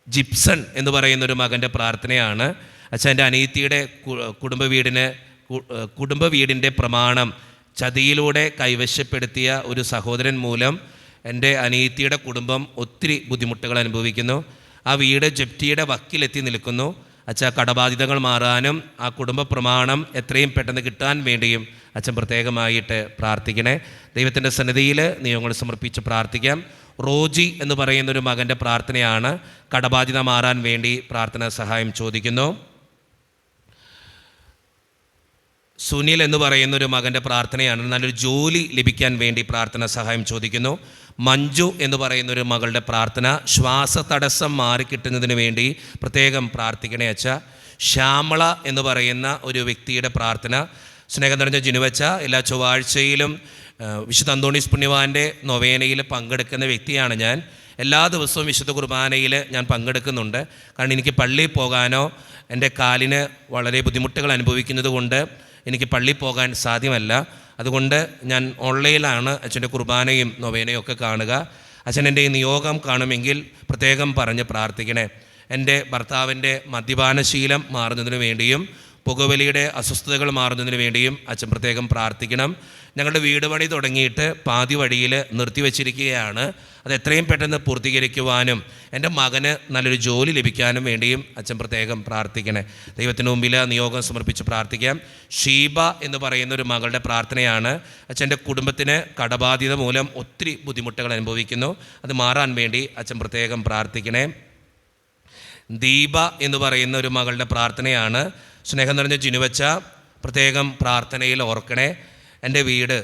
ജിപ്സൺ എന്ന് പറയുന്നൊരു മകൻ്റെ പ്രാർത്ഥനയാണ്. അച്ഛൻ, എൻ്റെ അനിയത്തിയുടെ കുടുംബ വീടിൻ്റെ പ്രമാണം ചതിയിലൂടെ കൈവശപ്പെടുത്തിയ ഒരു സഹോദരൻ മൂലം എൻ്റെ അനിയത്തിയുടെ കുടുംബം ഒത്തിരി ബുദ്ധിമുട്ടുകൾ അനുഭവിക്കുന്നു. ആ വീട് ജപ്തിയുടെ വക്കിലെത്തി നിൽക്കുന്നു. അച്ഛാ, കടബാധ്യതകൾ മാറാനും ആ കുടുംബ പ്രമാണം എത്രയും പെട്ടെന്ന് കിട്ടാൻ വേണ്ടിയും അച്ഛൻ പ്രത്യേകമായിട്ട് പ്രാർത്ഥിക്കണേ. ദൈവത്തിൻ്റെ സന്നിധിയിൽ നിയമങ്ങൾ സമർപ്പിച്ച് പ്രാർത്ഥിക്കാം. റോജി എന്ന് പറയുന്നൊരു മകൻ്റെ പ്രാർത്ഥനയാണ്. കടബാധ്യത മാറാൻ വേണ്ടി പ്രാർത്ഥന സഹായം ചോദിക്കുന്നു. സുനിൽ എന്ന് പറയുന്നൊരു മകൻ്റെ പ്രാർത്ഥനയാണ്. നല്ലൊരു ജോലി ലഭിക്കാൻ വേണ്ടി പ്രാർത്ഥന സഹായം ചോദിക്കുന്നു. മഞ്ജു എന്ന് പറയുന്നൊരു മകളുടെ പ്രാർത്ഥന ശ്വാസതടസ്സം മാറിക്കിട്ടുന്നതിന് വേണ്ടി പ്രത്യേകം പ്രാർത്ഥിക്കണേ അച്ഛ. ശ്യാമള എന്ന് പറയുന്ന ഒരു വ്യക്തിയുടെ പ്രാർത്ഥന. സ്നേഹം നിറഞ്ഞ ജിനുവച്ച, എല്ലാ ചൊവ്വാഴ്ചയിലും വിശുദ്ധ അന്തോണീസ് പുണ്യവാൻ്റെ നൊവേനയിൽ പങ്കെടുക്കുന്ന വ്യക്തിയാണ് ഞാൻ. എല്ലാ ദിവസവും വിശുദ്ധ കുർബാനയിൽ ഞാൻ പങ്കെടുക്കുന്നുണ്ട്. കാരണം എനിക്ക് പള്ളിയിൽ പോകാനോ എൻ്റെ കാലിന് വളരെ ബുദ്ധിമുട്ടുകൾ അനുഭവിക്കുന്നത് കൊണ്ട് എനിക്ക് പള്ളിയിൽ പോകാൻ സാധ്യമല്ല. അതുകൊണ്ട് ഞാൻ ഓൺലൈനിലാണ് അച്ഛൻ്റെ കുർബാനയും നൊവേനയും ഒക്കെ കാണുക. അച്ഛൻ എൻ്റെ ഈ നിയോഗം കാണുമെങ്കിൽ പ്രത്യേകം പറഞ്ഞ് പ്രാർത്ഥിക്കണേ. എൻ്റെ ഭർത്താവിൻ്റെ മദ്യപാനശീലം മാറുന്നതിന് വേണ്ടിയും പുകവലിയുടെ അസ്വസ്ഥതകൾ മാറുന്നതിന് വേണ്ടിയും അച്ഛൻ പ്രത്യേകം പ്രാർത്ഥിക്കണം. ഞങ്ങളുടെ വീട് പണി തുടങ്ങിയിട്ട് പാതി വഴിയിൽ നിർത്തിവെച്ചിരിക്കുകയാണ്. അത് എത്രയും പെട്ടെന്ന് പൂർത്തീകരിക്കുവാനും എൻ്റെ മകന് നല്ലൊരു ജോലി ലഭിക്കാനും വേണ്ടിയും അച്ഛൻ പ്രത്യേകം പ്രാർത്ഥിക്കണേ. ദൈവത്തിന് മുമ്പിൽ നിയോഗം സമർപ്പിച്ച് പ്രാർത്ഥിക്കാം. ഷീബ എന്ന് പറയുന്ന ഒരു മകളുടെ പ്രാർത്ഥനയാണ്. അച്ഛൻ്റെ കുടുംബത്തിന് കടബാധ്യത മൂലം ഒത്തിരി ബുദ്ധിമുട്ടുകൾ അനുഭവിക്കുന്നു. അത് മാറാൻ വേണ്ടി അച്ഛൻ പ്രത്യേകം പ്രാർത്ഥിക്കണേ. ദീപ എന്ന് പറയുന്ന ഒരു മകളുടെ പ്രാർത്ഥനയാണ്. സ്നേഹം നിറഞ്ഞ ജിനുവച്ച, പ്രത്യേകം പ്രാർത്ഥനയിൽ ഓർക്കണേ. എൻ്റെ വീട്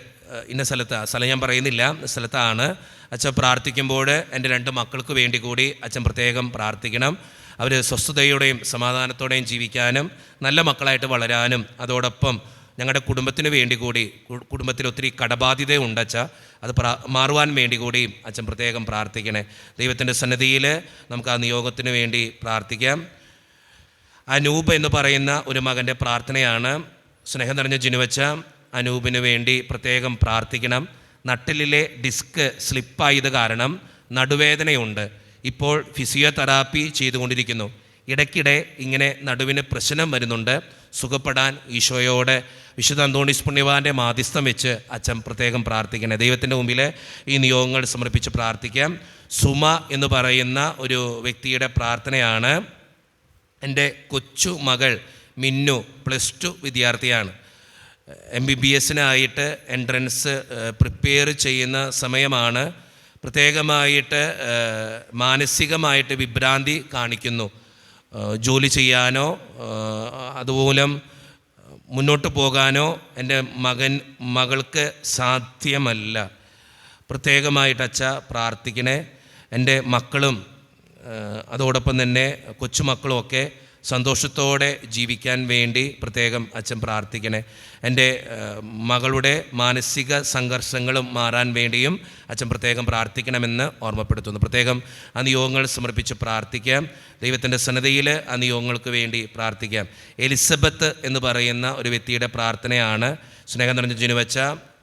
ഇന്ന സ്ഥലം ഞാൻ പറയുന്നില്ല, സ്ഥലത്താണ്. അച്ഛൻ പ്രാർത്ഥിക്കുമ്പോൾ എൻ്റെ 2 മക്കൾക്ക് വേണ്ടി കൂടി അച്ഛൻ പ്രത്യേകം പ്രാർത്ഥിക്കണം. അവർ സ്വസ്ഥതയോടെയും സമാധാനത്തോടെയും ജീവിക്കാനും നല്ല മക്കളായിട്ട് വളരാനും അതോടൊപ്പം ഞങ്ങളുടെ കുടുംബത്തിന് വേണ്ടി കൂടി, കുടുംബത്തിൽ ഒത്തിരി കടബാധ്യതയുണ്ട് അച്ഛ, അത് മാറുവാൻ വേണ്ടി കൂടി അച്ഛൻ പ്രത്യേകം പ്രാർത്ഥിക്കണേ. ദൈവത്തിൻ്റെ സന്നിധിയിൽ നമുക്ക് ആ നിയോഗത്തിന് വേണ്ടി പ്രാർത്ഥിക്കാം. അനൂപ് എന്ന് പറയുന്ന ഒരു മകൻ്റെ പ്രാർത്ഥനയാണ്. സ്നേഹം നിറഞ്ഞ ജിനുവച്ച, അനൂപിന് വേണ്ടി പ്രത്യേകം പ്രാർത്ഥിക്കണം. നട്ടിലിലെ ഡിസ്ക് സ്ലിപ്പായത് കാരണം നടുവേദനയുണ്ട്. ഇപ്പോൾ ഫിസിയോതെറാപ്പി ചെയ്തുകൊണ്ടിരിക്കുന്നു. ഇടയ്ക്കിടെ ഇങ്ങനെ നടുവിന് പ്രശ്നം വരുന്നുണ്ട്. സുഖപ്പെടാൻ ഈശോയോട് വിശുദ്ധ അന്തോണീസ് പുണ്യവാൻ്റെ മാധ്യസ്ഥം വെച്ച് അച്ഛൻ പ്രത്യേകം പ്രാർത്ഥിക്കണേ. ദൈവത്തിൻ്റെ മുമ്പിൽ ഈ നിയോഗങ്ങൾ സമർപ്പിച്ച് പ്രാർത്ഥിക്കാം. സുമ എന്ന് പറയുന്ന ഒരു വ്യക്തിയുടെ പ്രാർത്ഥനയാണ്. എൻ്റെ കൊച്ചു മകൾ മിന്നു +2 വിദ്യാർത്ഥിയാണ്. MBBSനായിട്ട് എൻട്രൻസ് പ്രിപ്പയർ ചെയ്യുന്ന സമയമാണ്. പ്രത്യേകമായിട്ട് മാനസികമായിട്ട് വിഭ്രാന്തി കാണിക്കുന്നു. ജോലി ചെയ്യാനോ അതുമൂലം മുന്നോട്ട് പോകാനോ എൻ്റെ മകൾക്ക് സാധ്യമല്ല. പ്രത്യേകമായിട്ട് അച്ഛ പ്രാർത്ഥിക്കണേ. എൻ്റെ മക്കളും അതോടൊപ്പം തന്നെ കൊച്ചുമക്കളുമൊക്കെ സന്തോഷത്തോടെ ജീവിക്കാൻ വേണ്ടി പ്രത്യേകം അച്ഛൻ പ്രാർത്ഥിക്കണേ. എൻ്റെ മകളുടെ മാനസിക സംഘർഷങ്ങളും മാറാൻ വേണ്ടിയും അച്ഛൻ പ്രത്യേകം പ്രാർത്ഥിക്കണമെന്ന് ഓർമ്മപ്പെടുത്തുന്നു. പ്രത്യേകം ആ നിയോഗങ്ങൾ സമർപ്പിച്ച് പ്രാർത്ഥിക്കാം. ദൈവത്തിൻ്റെ സന്നിധിയിൽ ആ നിയോഗങ്ങൾക്ക് വേണ്ടി പ്രാർത്ഥിക്കാം. എലിസബത്ത് എന്ന് പറയുന്ന ഒരു വ്യക്തിയുടെ പ്രാർത്ഥനയാണ്. സ്നേഹം നിറഞ്ഞ ജിനുവച്ച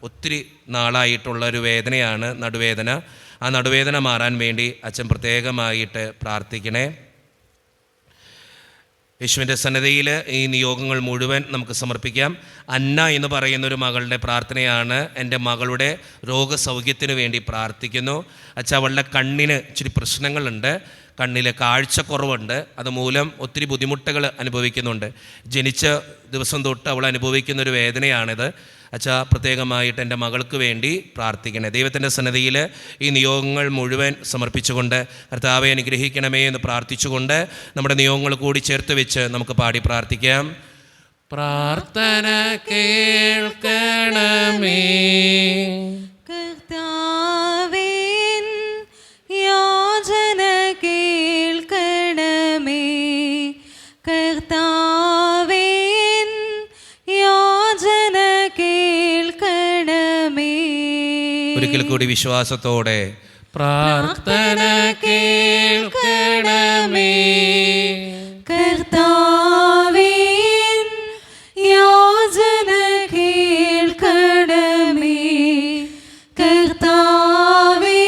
ഒത്തിരി നാളായിട്ടുള്ള ഒരു വേദനയാണ് നടുവേദന. ആ നടുവേദന മാറാൻ വേണ്ടി അച്ഛൻ പ്രത്യേകമായിട്ട് പ്രാർത്ഥിക്കണേ. യേശുവിൻ്റെ സന്നിധിയിൽ ഈ നിയോഗങ്ങൾ മുഴുവൻ നമുക്ക് സമർപ്പിക്കാം. അന്ന എന്ന് പറയുന്നൊരു മകളുടെ പ്രാർത്ഥനയാണ്. എൻ്റെ മകളുടെ രോഗസൗഖ്യത്തിന് വേണ്ടി പ്രാർത്ഥിക്കുന്നു. അച്ഛാ, അവളുടെ കണ്ണിന് ഇച്ചിരി പ്രശ്നങ്ങളുണ്ട്. കണ്ണിൽ കാഴ്ചക്കുറവുണ്ട്. അതുമൂലം ഒത്തിരി ബുദ്ധിമുട്ടുകൾ അനുഭവിക്കുന്നുണ്ട്. ജനിച്ച ദിവസം തൊട്ട് അവൾ അനുഭവിക്കുന്നൊരു വേദനയാണിത്. അച്ഛാ, പ്രത്യേകമായിട്ട് എൻ്റെ മകൾക്ക് വേണ്ടി പ്രാർത്ഥിക്കണേ. ദൈവത്തിൻ്റെ സന്നിധിയിൽ ഈ നിയോഗങ്ങൾ മുഴുവൻ സമർപ്പിച്ചുകൊണ്ട് കർത്താവെ അനുഗ്രഹിക്കണമേ എന്ന് പ്രാർത്ഥിച്ചുകൊണ്ട് നമ്മുടെ നിയോഗങ്ങൾ കൂടി ചേർത്ത് വെച്ച് നമുക്ക് പാടി പ്രാർത്ഥിക്കാം. പ്രാർത്ഥന കേൾക്കണമേ കർത്താവേ, യാചന കേൾക്കണമേ. കർത്താവേ, യാചന കേൾക്കണമേ. ഒരിക്കൽ കൂടി വിശ്വാസത്തോടെ പ്രാർത്ഥന കേൾക്കണമേ. കർത്താവേ, യാചന കേൾക്കണമേ. കർത്താവേ,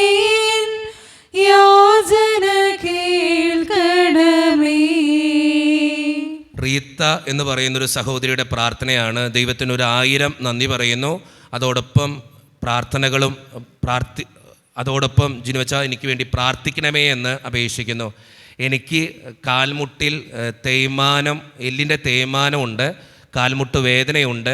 യാചന കേൾക്കണമേ. റീത്ത എന്ന് പറയുന്നൊരു സഹോദരിയുടെ പ്രാർത്ഥനയാണ്. ദൈവത്തിന് 1000 നന്ദി പറയുന്നു. അതോടൊപ്പം പ്രാർത്ഥനകളും അതോടൊപ്പം ജിനുവച്ച എനിക്ക് വേണ്ടി പ്രാർത്ഥിക്കണമേ എന്ന് അപേക്ഷിക്കുന്നു. എനിക്ക് കാൽമുട്ടിൽ തേയ്മാനം, എല്ലിൻ്റെ തേയ്മാനമുണ്ട്, കാൽമുട്ട് വേദനയുണ്ട്,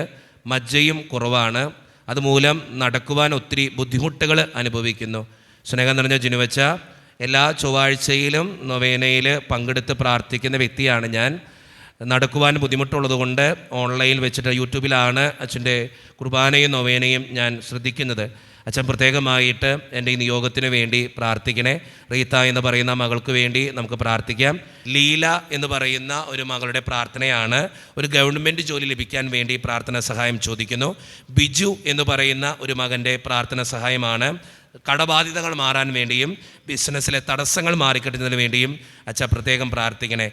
മജ്ജയും കുറവാണ്. അതുമൂലം നടക്കുവാൻ ഒത്തിരി ബുദ്ധിമുട്ടുകൾ അനുഭവിക്കുന്നു. സ്നേഹം നിറഞ്ഞ ജിനുവച്ച, എല്ലാ ചൊവ്വാഴ്ചയിലും നൊവേനയിൽ പങ്കെടുത്ത് പ്രാർത്ഥിക്കുന്ന വ്യക്തിയാണ് ഞാൻ. നടക്കുവാൻ ബുദ്ധിമുട്ടുള്ളതുകൊണ്ട് ഓൺലൈനിൽ വെച്ചിട്ട് യൂട്യൂബിലാണ് അച്ഛൻ്റെ കുർബാനയും നൊവേനയും ഞാൻ ശ്രദ്ധിക്കുന്നത്. അച്ഛൻ പ്രത്യേകമായിട്ട് എൻ്റെ ഈ നിയോഗത്തിന് വേണ്ടി പ്രാർത്ഥിക്കണേ. റീത്ത എന്ന് പറയുന്ന മകൾക്ക് വേണ്ടി നമുക്ക് പ്രാർത്ഥിക്കാം. ലീല എന്ന് പറയുന്ന ഒരു മകളുടെ പ്രാർത്ഥനയാണ്. ഒരു ഗവൺമെൻറ് ജോലി ലഭിക്കാൻ വേണ്ടി പ്രാർത്ഥന സഹായം ചോദിക്കുന്നു. ബിജു എന്ന് പറയുന്ന ഒരു മകൻ്റെ പ്രാർത്ഥന സഹായമാണ്. കടബാധ്യതകൾ മാറാൻ വേണ്ടിയും ബിസിനസ്സിലെ തടസ്സങ്ങൾ മാറിക്കിട്ടുന്നതിന് വേണ്ടിയും അച്ഛൻ പ്രത്യേകം പ്രാർത്ഥിക്കണേ.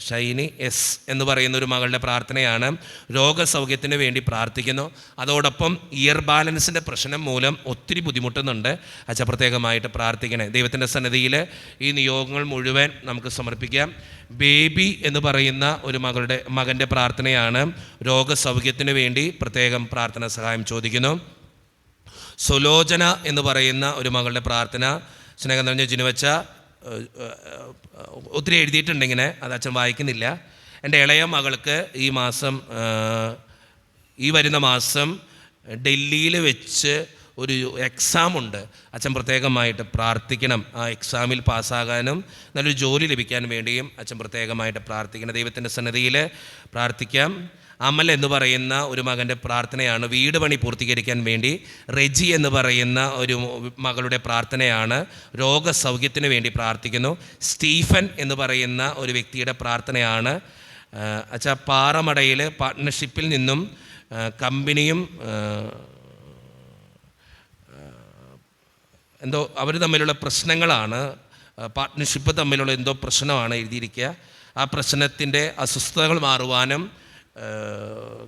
ഷൈനി എസ് എന്ന് പറയുന്ന ഒരു മകളുടെ പ്രാർത്ഥനയാണ്. രോഗസൗഖ്യത്തിന് വേണ്ടി പ്രാർത്ഥിക്കുന്നു. അതോടൊപ്പം ഇയർ ബാലൻസിൻ്റെ പ്രശ്നം മൂലം ഒത്തിരി ബുദ്ധിമുട്ടുന്നുണ്ട്. അച്ഛൻ പ്രത്യേകമായിട്ട് പ്രാർത്ഥിക്കണേ. ദൈവത്തിൻ്റെ സന്നിധിയിൽ ഈ നിയോഗങ്ങൾ മുഴുവൻ നമുക്ക് സമർപ്പിക്കാം. ബേബി എന്ന് പറയുന്ന ഒരു മകൻ്റെ പ്രാർത്ഥനയാണ്. രോഗസൗഖ്യത്തിന് വേണ്ടി പ്രത്യേകം പ്രാർത്ഥന സഹായം ചോദിക്കുന്നു. സുലോചന എന്ന് പറയുന്ന ഒരു മകളുടെ പ്രാർത്ഥന. സ്നേഹം നിറഞ്ഞ ജിനുവച്ച, ഒത്തിരി എഴുതിയിട്ടുണ്ടെങ്കിൽ അത് അച്ഛൻ വായിക്കുന്നില്ല. എൻ്റെ ഇളയ മകൾക്ക് ഈ വരുന്ന മാസം ഡൽഹിയിൽ വെച്ച് ഒരു എക്സാമുണ്ട്. അച്ഛൻ പ്രത്യേകമായിട്ട് പ്രാർത്ഥിക്കണം. ആ എക്സാമിൽ പാസ്സാകാനും നല്ലൊരു ജോലി ലഭിക്കാൻ വേണ്ടിയും അച്ഛൻ പ്രത്യേകമായിട്ട് പ്രാർത്ഥിക്കണം. ദൈവത്തിൻ്റെ സന്നിധിയിൽ പ്രാർത്ഥിക്കാം. അമൽ എന്ന് പറയുന്ന ഒരു മകൻ്റെ പ്രാർത്ഥനയാണ്. വീട് പണി പൂർത്തീകരിക്കാൻ വേണ്ടി. റെജി എന്ന് പറയുന്ന ഒരു മകളുടെ പ്രാർത്ഥനയാണ്. രോഗസൗഖ്യത്തിന് വേണ്ടി പ്രാർത്ഥിക്കുന്നു. സ്റ്റീഫൻ എന്ന് പറയുന്ന ഒരു വ്യക്തിയുടെ പ്രാർത്ഥനയാണ്. അച്ഛാ, പാറമടയിൽ പാർട്ട്ണർഷിപ്പിൽ നിന്നും കമ്പനിയും എന്തോ അവർ തമ്മിലുള്ള പ്രശ്നങ്ങളാണ്. പാർട്ട്ണർഷിപ്പ് തമ്മിലുള്ള എന്തോ പ്രശ്നമാണ് എഴുതിയിരിക്കുക. ആ പ്രശ്നത്തിൻ്റെ അസ്വസ്ഥതകൾ മാറുവാനും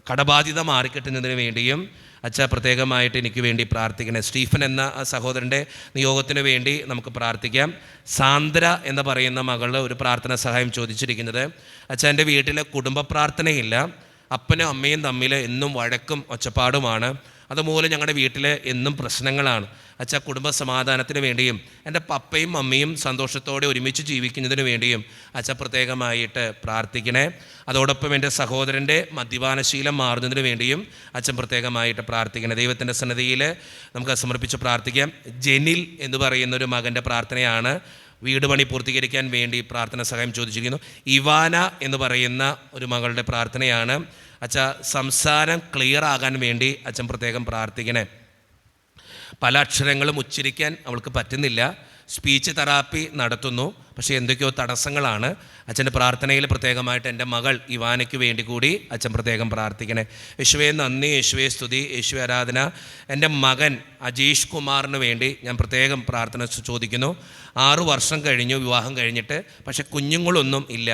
കടബാധ്യത മാറിക്കിട്ടുന്നതിന് വേണ്ടിയും അച്ഛാ പ്രത്യേകമായിട്ട് എനിക്ക് വേണ്ടി പ്രാർത്ഥിക്കണേ. സ്റ്റീഫൻ എന്ന ആ സഹോദരൻ്റെ നിയോഗത്തിന് വേണ്ടി നമുക്ക് പ്രാർത്ഥിക്കാം. സാന്ദ്ര എന്ന് പറയുന്ന മകൾ ഒരു പ്രാർത്ഥന സഹായം ചോദിച്ചിരിക്കുന്നത്, അച്ഛാ എൻ്റെ വീട്ടിൽ കുടുംബ പ്രാർത്ഥനയില്ല, അപ്പനും അമ്മയും തമ്മിൽ എന്നും വഴക്കും ഒച്ചപ്പാടുമാണ്, അതുമൂലം ഞങ്ങളുടെ വീട്ടിൽ എന്നും പ്രശ്നങ്ങളാണ്. അച്ഛാ കുടുംബ സമാധാനത്തിന് വേണ്ടിയും എൻ്റെ പപ്പയും മമ്മിയും സന്തോഷത്തോടെ ഒരുമിച്ച് ജീവിക്കുന്നതിന് വേണ്ടിയും അച്ഛാ പ്രത്യേകമായിട്ട് പ്രാർത്ഥിക്കണേ. അതോടൊപ്പം എൻ്റെ സഹോദരൻ്റെ മദ്യപാനശീലം മാറുന്നതിന് വേണ്ടിയും അച്ഛൻ പ്രത്യേകമായിട്ട് പ്രാർത്ഥിക്കണേ. ദൈവത്തിൻ്റെ സന്നിധിയിൽ നമുക്ക് സമർപ്പിച്ച് പ്രാർത്ഥിക്കാം. ജെനിൽ എന്ന് പറയുന്നൊരു മകൻ്റെ പ്രാർത്ഥനയാണ്. വീട് പണി പൂർത്തീകരിക്കാൻ വേണ്ടി പ്രാർത്ഥന സഹായം ചോദിച്ചിരിക്കുന്നു. ഇവാന എന്ന് പറയുന്ന ഒരു മകളുടെ പ്രാർത്ഥനയാണ്. അച്ഛാ സംസാരം ക്ലിയർ ആകാൻ വേണ്ടി അച്ഛൻ പ്രത്യേകം പ്രാർത്ഥിക്കണേ. പല അക്ഷരങ്ങളും ഉച്ചരിക്കാൻ അവൾക്ക് പറ്റുന്നില്ല. സ്പീച്ച് തെറാപ്പി നടത്തുന്നു, പക്ഷേ എന്തൊക്കെയോ തടസ്സങ്ങളാണ്. അച്ഛൻ്റെ പ്രാർത്ഥനയിൽ പ്രത്യേകമായിട്ട് എൻ്റെ മകൾ ഇവാനയ്ക്ക് വേണ്ടി കൂടി അച്ഛൻ പ്രത്യേകം പ്രാർത്ഥിക്കണേ. യേശുവേ നന്ദി, യേശുവേ സ്തുതി, യേശുവേ ആരാധന. എൻ്റെ മകൻ അജീഷ് കുമാറിന് വേണ്ടി ഞാൻ പ്രത്യേകം പ്രാർത്ഥന ചോദിക്കുന്നു. 6 വർഷം കഴിഞ്ഞു വിവാഹം കഴിഞ്ഞിട്ട്, പക്ഷേ കുഞ്ഞുങ്ങളൊന്നും ഇല്ല.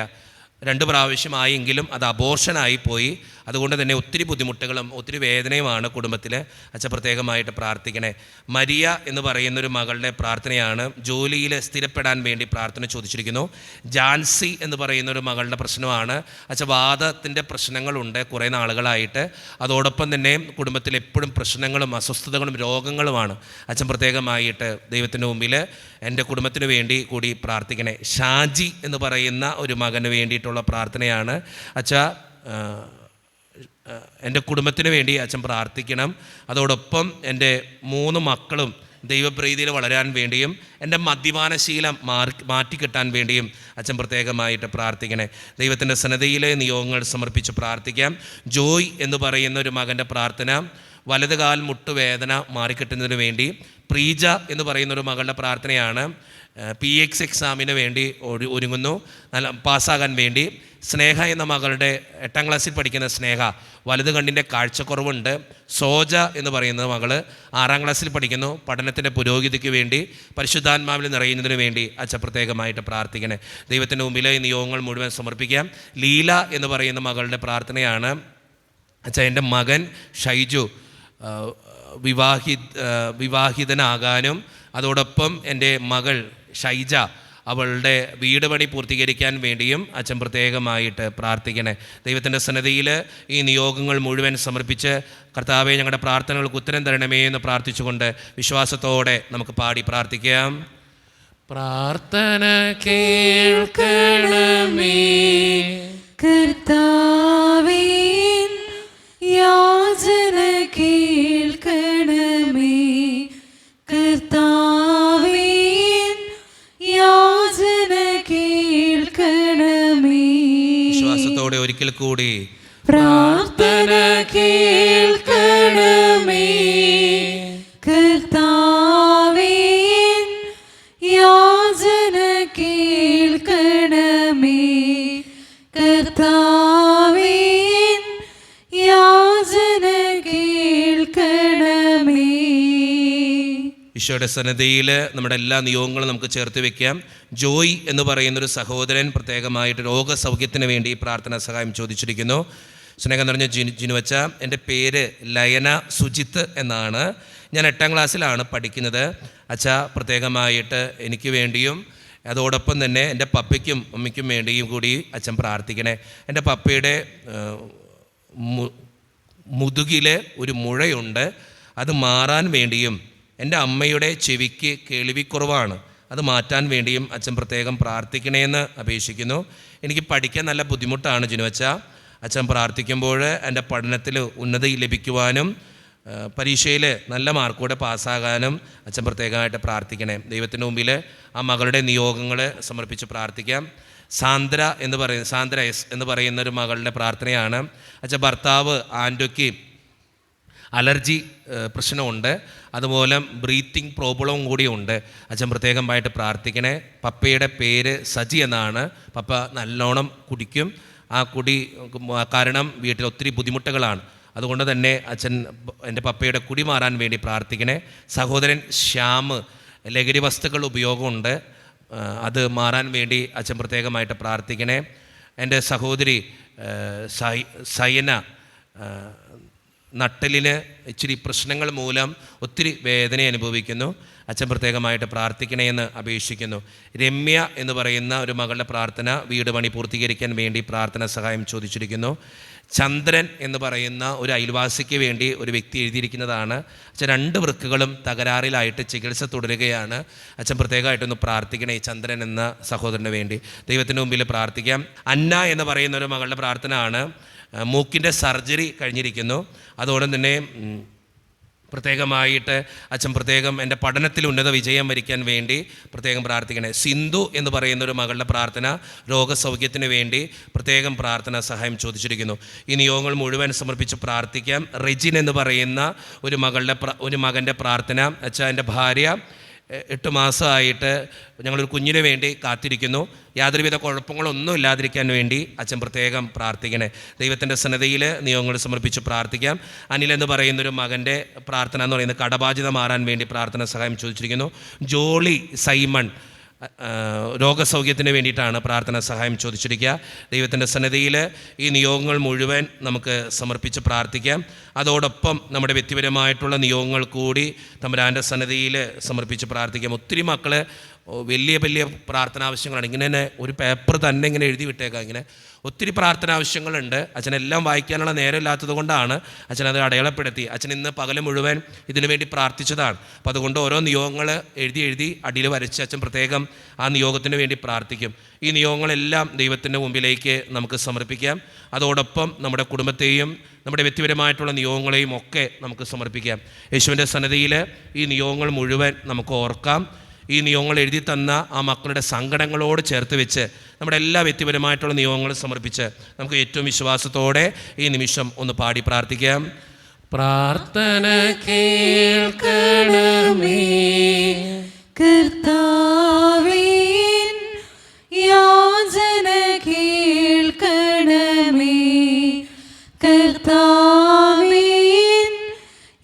2 പ്രാവശ്യമായെങ്കിലും അത് അബോർഷനായി പോയി. അതുകൊണ്ട് തന്നെ ഒത്തിരി ബുദ്ധിമുട്ടുകളും ഒത്തിരി വേദനയുമാണ് കുടുംബത്തിൽ. അച്ഛൻ പ്രത്യേകമായിട്ട് പ്രാർത്ഥിക്കണേ. മരിയ എന്ന് പറയുന്നൊരു മകളുടെ പ്രാർത്ഥനയാണ്. ജോലിയിൽ സ്ഥിരപ്പെടാൻ വേണ്ടി പ്രാർത്ഥന ചോദിച്ചിരിക്കുന്നു. ജാൻസി എന്ന് പറയുന്നൊരു മകളുടെ പ്രശ്നമാണ്. അച്ഛൻ വാദത്തിൻ്റെ പ്രശ്നങ്ങളുണ്ട് കുറേ നാളുകളായിട്ട്. അതോടൊപ്പം തന്നെ കുടുംബത്തിൽ എപ്പോഴും പ്രശ്നങ്ങളും അസ്വസ്ഥതകളും രോഗങ്ങളുമാണ്. അച്ഛൻ പ്രത്യേകമായിട്ട് ദൈവത്തിൻ്റെ മുമ്പിൽ എൻ്റെ കുടുംബത്തിന് വേണ്ടി കൂടി പ്രാർത്ഥിക്കണേ. ഷാജി എന്ന് പറയുന്ന ഒരു മകന് വേണ്ടിയിട്ടുള്ള പ്രാർത്ഥനയാണ്. അച്ഛാ എൻ്റെ കുടുംബത്തിന് വേണ്ടി അച്ഛൻ പ്രാർത്ഥിക്കണം. അതോടൊപ്പം എൻ്റെ 3 മക്കളും ദൈവപ്രീതിയിൽ വളരാൻ വേണ്ടിയും എൻ്റെ മദ്യപാനശീലം മാറ്റിക്കിട്ടാൻ വേണ്ടിയും അച്ഛൻ പ്രത്യേകമായിട്ട് പ്രാർത്ഥിക്കണേ. ദൈവത്തിൻ്റെ സന്നിധിയിലെ നിയോഗങ്ങൾ സമർപ്പിച്ച് പ്രാർത്ഥിക്കാം. ജോയ് എന്ന് പറയുന്ന ഒരു മകൻ്റെ പ്രാർത്ഥന, വലതുകാൽ മുട്ടുവേദന മാറിക്കിട്ടുന്നതിന് വേണ്ടി. പ്രീജ എന്ന് പറയുന്നൊരു മകളുടെ പ്രാർത്ഥനയാണ്. PX എക്സാമിന് വേണ്ടി ഒരുങ്ങുന്നു, നല്ല പാസ്സാകാൻ വേണ്ടി. സ്നേഹ എന്ന മകളുടെ 8ാം ക്ലാസ്സിൽ പഠിക്കുന്ന സ്നേഹ, വലത് കണ്ണിൻ്റെ കാഴ്ചക്കുറവുണ്ട്. സോജ എന്ന് പറയുന്ന മകൾ 6ാം ക്ലാസ്സിൽ പഠിക്കുന്നു, പഠനത്തിൻ്റെ പുരോഗതിക്ക് വേണ്ടി പരിശുദ്ധാത്മാവിൽ നിറയുന്നതിന് വേണ്ടി അച്ഛൻ പ്രത്യേകമായിട്ട് പ്രാർത്ഥിക്കണേ. ദൈവത്തിൻ്റെ മുമ്പിൽ ഈ നിയോഗങ്ങൾ മുഴുവൻ സമർപ്പിക്കാം. ലീല എന്ന് പറയുന്ന മകളുടെ പ്രാർത്ഥനയാണ്. അച്ഛാ എൻ്റെ മകൻ ഷൈജു വിവാഹിതനാകാനും അതോടൊപ്പം എൻ്റെ മകൾ ഷൈജ അവളുടെ വീട് പണി പൂർത്തീകരിക്കാൻ വേണ്ടിയും അച്ഛൻ പ്രത്യേകമായിട്ട് പ്രാർത്ഥിക്കണേ. ദൈവത്തിൻ്റെ സന്നിധിയിൽ ഈ നിയോഗങ്ങൾ മുഴുവൻ സമർപ്പിച്ച് കർത്താവേ ഞങ്ങളുടെ പ്രാർത്ഥനകൾക്ക് ഉത്തരം തരണമേ എന്ന് പ്രാർത്ഥിച്ചുകൊണ്ട് വിശ്വാസത്തോടെ നമുക്ക് പാടി പ്രാർത്ഥിക്കാം. പ്രാർത്ഥന കേൾക്കണമേ കർത്താവേ, യാചന കേൾക്കണമേ കർത്താവേ, യാചന കേൾക്കണമേ. വിശ്വാസത്തോടെ ഒരിക്കൽ കൂടി പ്രാർത്ഥന കേൾക്കണമേ കർത്താവേ, യാചന കേൾക്കണമേ കർത്താവേ, യാചന കേൾക്കണമേ. ഈശോയുടെ സന്നിധിയിൽ നമ്മുടെ എല്ലാ നിയോഗങ്ങളും നമുക്ക് ചേർത്ത് വെക്കാം. ജോയ് എന്ന് പറയുന്നൊരു സഹോദരൻ പ്രത്യേകമായിട്ട് രോഗസൗഖ്യത്തിന് വേണ്ടി പ്രാർത്ഥനാ സഹായം ചോദിച്ചിരിക്കുന്നു. സ്നേഹം നിറഞ്ഞ ജിനുവച്ച, എൻ്റെ പേര് ലയന സുജിത്ത് എന്നാണ്. ഞാൻ 8ാം ക്ലാസ്സിലാണ് പഠിക്കുന്നത്. അച്ഛാ പ്രത്യേകമായിട്ട് എനിക്ക് വേണ്ടിയും അതോടൊപ്പം തന്നെ എൻ്റെ പപ്പയ്ക്കും അമ്മയ്ക്കും വേണ്ടിയും കൂടി അച്ഛൻ പ്രാർത്ഥിക്കണേ. എൻ്റെ പപ്പയുടെ മുതുകിൽ ഒരു മുഴയുണ്ട്, അത് മാറാൻ വേണ്ടിയും എൻ്റെ അമ്മയുടെ ചെവിക്ക് കേൾവിക്കുറവാണ്, അത് മാറ്റാൻ വേണ്ടിയും അച്ഛൻ പ്രത്യേകം പ്രാർത്ഥിക്കണേന്ന് അപേക്ഷിക്കുന്നു. എനിക്ക് പഠിക്കാൻ നല്ല ബുദ്ധിമുട്ടാണ് ജിനുവച്ച. അച്ഛൻ പ്രാർത്ഥിക്കുമ്പോൾ എൻ്റെ പഠനത്തിൽ ഉന്നതി ലഭിക്കുവാനും പരീക്ഷയിൽ നല്ല മാർക്കോടെ പാസ്സാകാനും അച്ഛൻ പ്രത്യേകമായിട്ട് പ്രാർത്ഥിക്കണേ. ദൈവത്തിൻ്റെ മുമ്പിൽ ആ മകളുടെ നിയോഗങ്ങൾ സമർപ്പിച്ച് പ്രാർത്ഥിക്കാം. സാന്ദ്ര എസ് എന്ന് പറയുന്നൊരു മകളുടെ പ്രാർത്ഥനയാണ്. അച്ഛൻ ഭർത്താവ് ആൻറ്റോയ്ക്ക് അലർജി പ്രശ്നമുണ്ട്, അതുമൂലം ബ്രീത്തിങ് പ്രോബ്ലവും കൂടിയുണ്ട്. അച്ഛൻ പ്രത്യേകമായിട്ട് പ്രാർത്ഥിക്കണേ. പപ്പയുടെ പേര് സജി എന്നാണ്. പപ്പ നല്ലോണം കുടിക്കും. ആ കുടി കാരണം വീട്ടിൽ ഒത്തിരി ബുദ്ധിമുട്ടുകളാണ്. അതുകൊണ്ട് തന്നെ അച്ഛൻ എൻ്റെ പപ്പയുടെ കുടി മാറാൻ വേണ്ടി പ്രാർത്ഥിക്കണേ. സഹോദരൻ ശ്യാം ലഹരി വസ്തുക്കൾ ഉപയോഗമുണ്ട്, അത് മാറാൻ വേണ്ടി അച്ഛൻ പ്രത്യേകമായിട്ട് പ്രാർത്ഥിക്കണേ. എൻ്റെ സഹോദരി സയന നട്ടലിന് ഇച്ചിരി പ്രശ്നങ്ങൾ മൂലം ഒത്തിരി വേദന അനുഭവിക്കുന്നു. അച്ഛൻ പ്രത്യേകമായിട്ട് പ്രാർത്ഥിക്കണമെന്ന് അപേക്ഷിക്കുന്നു. രമ്യ എന്ന് പറയുന്ന ഒരു മകളുടെ പ്രാർത്ഥന വീട് പണി പൂർത്തീകരിക്കാൻ വേണ്ടി പ്രാർത്ഥന സഹായം ചോദിച്ചിരിക്കുന്നു. ചന്ദ്രൻ എന്ന് പറയുന്ന ഒരു അയൽവാസിക്ക് വേണ്ടി ഒരു വ്യക്തി എഴുതിയിരിക്കുന്നതാണ്. അച്ഛൻ 2 വൃക്കുകളും തകരാറിലായിട്ട് ചികിത്സ തുടരുകയാണ്. അച്ഛൻ പ്രത്യേകമായിട്ടൊന്ന് പ്രാർത്ഥിക്കണേ ചന്ദ്രൻ എന്ന സഹോദരന് വേണ്ടി. ദൈവത്തിൻ്റെ മുമ്പിൽ പ്രാർത്ഥിക്കാം. അന്ന എന്ന് പറയുന്ന ഒരു മകളുടെ പ്രാർത്ഥന ആണ്. മൂക്കിൻ്റെ സർജറി കഴിഞ്ഞിരിക്കുന്നു. അതോടെ തന്നെ പ്രത്യേകമായിട്ട് അച്ഛൻ പ്രത്യേകം എൻ്റെ പഠനത്തിൽ ഉന്നത വിജയം വരിക്കാൻ വേണ്ടി പ്രത്യേകം പ്രാർത്ഥിക്കണേ. സിന്ധു എന്ന് പറയുന്ന ഒരു മകളുടെ പ്രാർത്ഥന രോഗസൗഖ്യത്തിന് വേണ്ടി പ്രത്യേകം പ്രാർത്ഥന സഹായം ചോദിച്ചിരിക്കുന്നു. ഈ നിയോഗങ്ങൾ മുഴുവൻ സമർപ്പിച്ച് പ്രാർത്ഥിക്കാം. റെജിൻ എന്ന് പറയുന്ന ഒരു മകൻ്റെ പ്രാർത്ഥന. അച്ഛൻ എൻ്റെ ഭാര്യ 8 മാസമായിട്ട് ഞങ്ങളൊരു കുഞ്ഞിന് വേണ്ടി കാത്തിരിക്കുന്നു. യാതൊരുവിധ കുഴപ്പങ്ങളൊന്നും ഇല്ലാതിരിക്കാൻ വേണ്ടി അച്ഛൻ പ്രത്യേകം പ്രാർത്ഥിക്കണേ. ദൈവത്തിൻ്റെ സന്നദ്ധയിൽ നിയോഗങ്ങൾ സമർപ്പിച്ച് പ്രാർത്ഥിക്കാം. അനിൽ എന്ന് പറയുന്നൊരു മകൻ്റെ പ്രാർത്ഥന എന്ന് പറയുന്നത് കടബാധ്യത മാറാൻ വേണ്ടി പ്രാർത്ഥന സഹായം ചോദിച്ചിരിക്കുന്നു. ജോളി സൈമൺ രോഗസൗഖ്യത്തിന് വേണ്ടിയിട്ടാണ് പ്രാർത്ഥന സഹായം ചോദിച്ചിരിക്കുക. ദൈവത്തിൻ്റെ സന്നദ്ധയിൽ ഈ നിയോഗങ്ങൾ മുഴുവൻ നമുക്ക് സമർപ്പിച്ച് പ്രാർത്ഥിക്കാം. അതോടൊപ്പം നമ്മുടെ വ്യക്തിപരമായിട്ടുള്ള നിയോഗങ്ങൾ കൂടി തമ്പുരാൻ്റെ സന്നദ്ധയിൽ സമർപ്പിച്ച് പ്രാർത്ഥിക്കാം. ഒത്തിരി മക്കൾ വലിയ പ്രാർത്ഥന ആവശ്യങ്ങളാണ്. ഇങ്ങനെ തന്നെ ഒരു പേപ്പർ തന്നെ ഇങ്ങനെ എഴുതി വിട്ടേക്കാം. ഇങ്ങനെ ഒത്തിരി പ്രാർത്ഥന ആവശ്യങ്ങളുണ്ട്. അച്ഛനെല്ലാം വായിക്കാനുള്ള നേരമില്ലാത്തത് കൊണ്ടാണ് അച്ഛനത് അടയാളപ്പെടുത്തി. അച്ഛൻ ഇന്ന് പകൽ മുഴുവൻ ഇതിനു വേണ്ടി പ്രാർത്ഥിച്ചതാണ്. അപ്പോൾ അതുകൊണ്ട് ഓരോ നിയോഗങ്ങൾ എഴുതി അടിയിൽ വരച്ച് അച്ഛൻ പ്രത്യേകം ആ നിയോഗത്തിന് വേണ്ടി പ്രാർത്ഥിക്കും. ഈ നിയോഗങ്ങളെല്ലാം ദൈവത്തിൻ്റെ മുമ്പിലേക്ക് നമുക്ക് സമർപ്പിക്കാം. അതോടൊപ്പം നമ്മുടെ കുടുംബത്തെയും നമ്മുടെ വ്യക്തിപരമായിട്ടുള്ള നിയോഗങ്ങളെയും ഒക്കെ നമുക്ക് സമർപ്പിക്കാം. യേശുവിൻ്റെ സന്നദ്ധയിൽ ഈ നിയോഗങ്ങൾ മുഴുവൻ നമുക്ക് ഓർക്കാം. ഈ നിയോഗങ്ങൾ എഴുതി തന്ന ആ മക്കളുടെ സങ്കടങ്ങളോട് ചേർത്ത് വെച്ച് നമ്മുടെ എല്ലാ വ്യക്തിപരമായിട്ടുള്ള നിയോഗങ്ങളും സമർപ്പിച്ച് നമുക്ക് ഏറ്റവും വിശ്വാസത്തോടെ ഈ നിമിഷം ഒന്ന് പാടി പ്രാർത്ഥിക്കാം. പ്രാർത്ഥന കേൾക്കണമേ കർത്താവേ, യാചന കേൾക്കണമേ കർത്താവേ,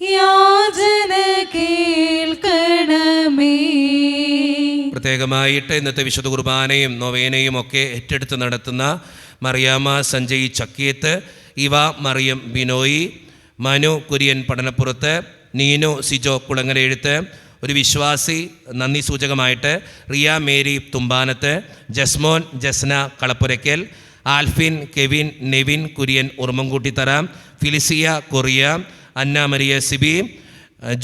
യാചന കേൾക്കണമേ. പ്രത്യേകമായിട്ട് ഇന്നത്തെ വിശുദ്ധ കുർബാനയും നൊവേനയും ഒക്കെ ഏറ്റെടുത്ത് നടത്തുന്ന മറിയാമ്മ സഞ്ജയ് ചക്കിയത്ത്, ഇവ മറിയം ബിനോയി, മനു കുര്യൻ പഠനപ്പുറത്ത്, നീനു സിജോ കുളങ്ങര എഴുത്ത്, ഒരു വിശ്വാസി നന്ദി സൂചകമായിട്ട് റിയ മേരി തുമ്പാനത്ത്, ജസ്മോൻ ജസ്ന കളപ്പുരയ്ക്കൽ, ആൽഫിൻ കെവിൻ നെവിൻ കുര്യൻ ഉറുമൻകുട്ടിത്തറ, ഫിലിസിയ കൊറിയ, അന്ന മരിയ സിബി,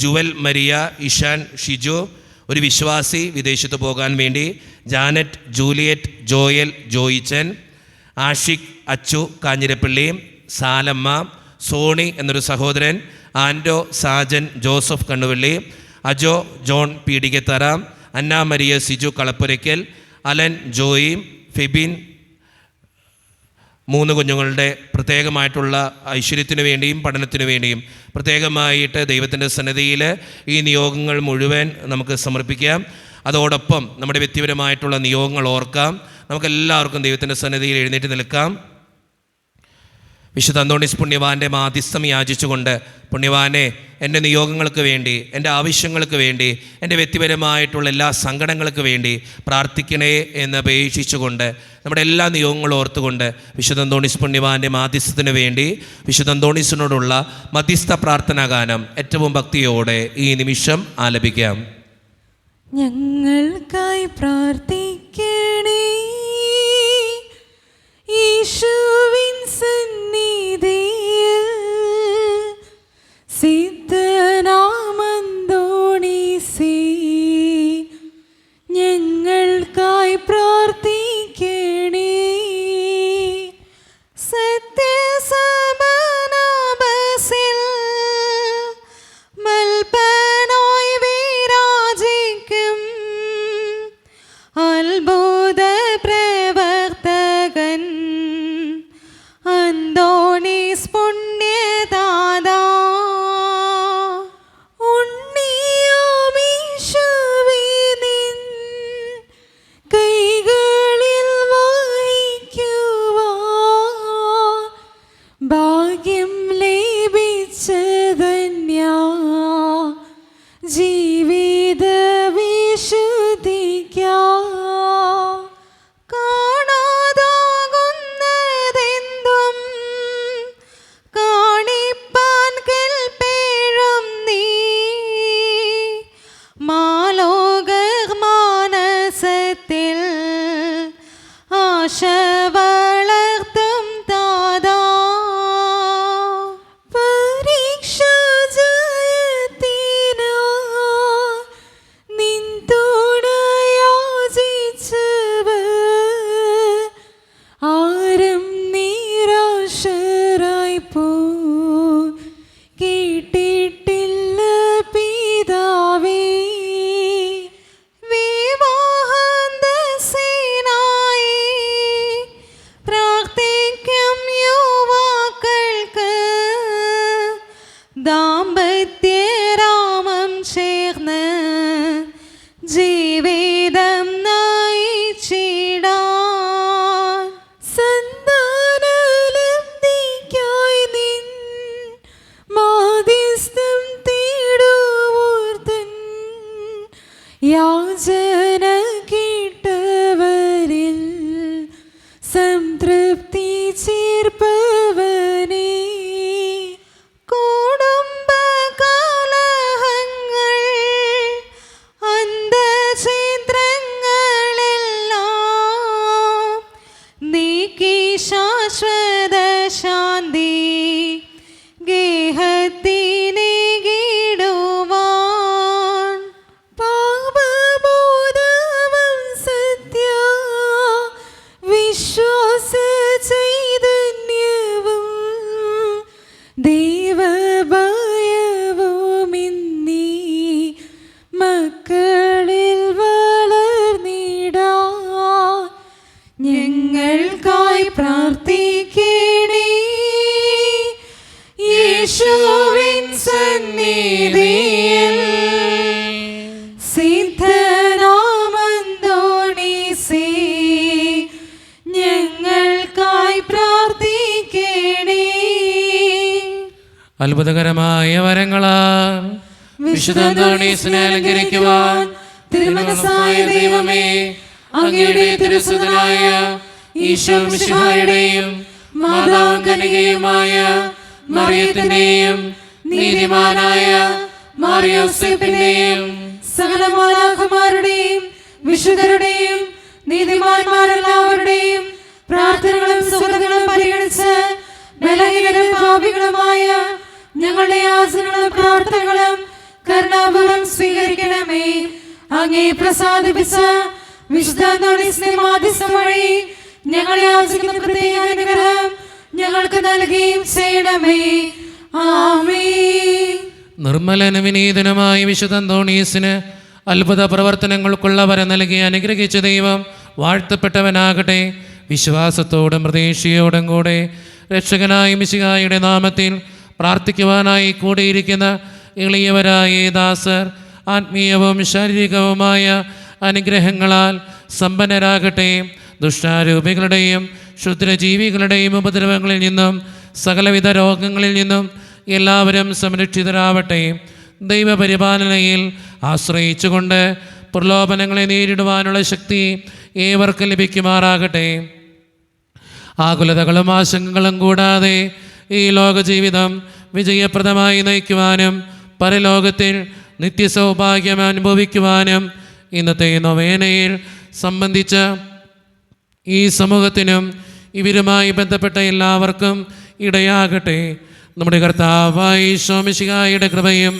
ജുവൽ മരിയ ഇഷാൻ ഷിജു, ഒരു വിശ്വാസി വിദേശത്ത് പോകാൻ വേണ്ടി ജാനറ്റ് ജൂലിയറ്റ് ജോയൽ ജോയിച്ചൻ, ആഷിഖ് അച്ചു കാഞ്ഞിരപ്പള്ളി, സാലമ്മ, സോണി എന്നൊരു സഹോദരൻ, ആൻഡോ സാജൻ ജോസഫ് കണ്ണുവള്ളി, അജോ ജോൺ പീഡികത്തറ, അന്ന മരിയ സിജു കളപ്പുരയ്ക്കൽ, അലൻ ജോയി, ഫെബിൻ, 3 കുഞ്ഞുങ്ങളുടെ പ്രത്യേകമായിട്ടുള്ള ഐശ്വര്യത്തിനു വേണ്ടിയും പഠനത്തിനു വേണ്ടിയും പ്രത്യേകമായിട്ട് ദൈവത്തിൻ്റെ സന്നിധിയിൽ ഈ നിയോഗങ്ങൾ മുഴുവൻ നമുക്ക് സമർപ്പിക്കാം. അതോടൊപ്പം നമ്മുടെ വ്യക്തിപരമായിട്ടുള്ള നിയോഗങ്ങൾ ഓർക്കാം. നമുക്കെല്ലാവർക്കും ദൈവത്തിൻ്റെ സന്നിധിയിൽ എഴുന്നേറ്റ് നിൽക്കാം. വിശുദ്ധ അന്തോണീസ് പുണ്യവാൻ്റെ മാധ്യസ്ഥം യാചിച്ചുകൊണ്ട്, പുണ്യവാനെ എൻ്റെ നിയോഗങ്ങൾക്ക് വേണ്ടി, എൻ്റെ ആവശ്യങ്ങൾക്ക് വേണ്ടി, എൻ്റെ വ്യക്തിപരമായിട്ടുള്ള എല്ലാ സങ്കടങ്ങൾക്ക് വേണ്ടി പ്രാർത്ഥിക്കണേ എന്ന് അപേക്ഷിച്ചുകൊണ്ട് നമ്മുടെ എല്ലാ നിയോഗങ്ങളും ഓർത്തുകൊണ്ട് വിശുദ്ധ അന്തോണീസ് പുണ്യവാൻ്റെ മാധ്യസ്ഥത്തിന് വേണ്ടി വിശുദ്ധ അന്തോണീസിനോടുള്ള മധ്യസ്ഥ പ്രാർത്ഥനാ ഗാനം ഏറ്റവും ഭക്തിയോടെ ഈ നിമിഷം ആലപിക്കാം. ഞങ്ങൾക്കായി പ്രാർത്ഥിക്കണേ യേശുവിൻ സന്നിധിയിൽ, സിദ്ധനാമന്തോണീസേ ഞങ്ങൾക്കായി പ്രാർത്ഥിക്കണേ. സത്യസമനാബസിൽ മൽപ്പനായി വിരാജിക്കും അത്ഭുത അത്ഭുതകരമായ വരങ്ങളാൽ വിശുദ്ധ അന്തോണീസിനെ അലങ്കരിക്കുവാൻ തിരുമനസ്സായ ദൈവമേ, അങ്ങയുടെ തിരുസുതനായ ഈശോ മിശിഹായുടെയും മാതാവും കന്യകയുമായ മറിയത്തിന്റെയും നീതിമാനായ മാറിയോസേപ്പിന്റെയും സകല മാലാഖമാരുടെയും വിശുദ്ധരുടെയും നീതിമാന്മാരെല്ലാവരുടെയും പ്രാർത്ഥനകളും സുഹൃത്തുക്കളും പരിഗണിച്ച് ബലഹീനരും പാപികളുമായ ഞങ്ങളുടെ യാചനകളും പ്രാർത്ഥനകളും കരുണാപൂർവ്വം സ്വീകരിക്കണമേ. അങ്ങേ പ്രസാദിപ്പിച്ച വിശുദ്ധ അന്തോണീസിന്റെ മാധ്യസ്ഥം വഴി ഞങ്ങൾ യാചിക്കുന്ന പ്രത്യേക അനുഗ്രഹം ഞങ്ങൾക്ക് നൽകുകയും ചെയ്യണമേ. ആമേൻ. നിർമ്മലനും വിനീതനുമായ വിശുദ്ധ അന്തോണീസിന് അത്ഭുത പ്രവർത്തനങ്ങൾക്കുള്ള വരം നൽകി അനുഗ്രഹിച്ച ദൈവം വാഴ്ത്തപ്പെട്ടവനാകട്ടെ. വിശ്വാസത്തോടും പ്രതീക്ഷയോടും കൂടെ രക്ഷകനായ മിശിഹായുടെ നാമത്തിൽ പ്രാർത്ഥിക്കുവാനായി കൂടിയിരിക്കുന്ന എളിയവരായ ദാസർ ആത്മീയവും ശാരീരികവുമായ അനുഗ്രഹങ്ങളാൽ സമ്പന്നരാകട്ടെ. ദുഷ്ടാരൂപികളുടെയും ക്ഷുദ്രജീവികളുടെയും ഉപദ്രവങ്ങളിൽ നിന്നും സകലവിധ രോഗങ്ങളിൽ നിന്നും എല്ലാവരും സംരക്ഷിതരാവട്ടെ. ദൈവപരിപാലനയിൽ ആശ്രയിച്ചുകൊണ്ട് പ്രലോഭനങ്ങളെ നേരിടുവാനുള്ള ശക്തി ഏവർക്കും ലഭിക്കുമാറാകട്ടെ. ആകുലതകളും ആശങ്കകളും കൂടാതെ ഈ ലോകജീവിതം വിജയപ്രദമായി നയിക്കുവാനും പരലോകത്തിൽ നിത്യസൗഭാഗ്യം അനുഭവിക്കുവാനും ഇന്നത്തെ നൊവേനയിൽ സംബന്ധിച്ച ഈ സമൂഹത്തിനും ഇവരുമായി ബന്ധപ്പെട്ട എല്ലാവർക്കും ഇടയാകട്ടെ. നമ്മുടെ കർത്താവായ ഈശോ മിശിഹായുടെ കൃപയും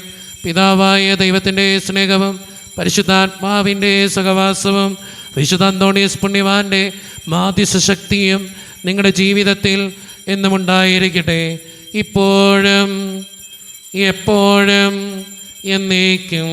പിതാവായ ദൈവത്തിൻ്റെ സ്നേഹവും പരിശുദ്ധാത്മാവിൻ്റെ സഹവാസവും വിശുദ്ധ അന്തോണീസ് പുണ്യവാൻ്റെ മാധ്യസ്ഥ ശക്തിയും നിങ്ങളുടെ ജീവിതത്തിൽ എന്നും ഉണ്ടായിരിക്കട്ടെ, ഇപ്പോഴും എപ്പോഴും എന്നേക്കും.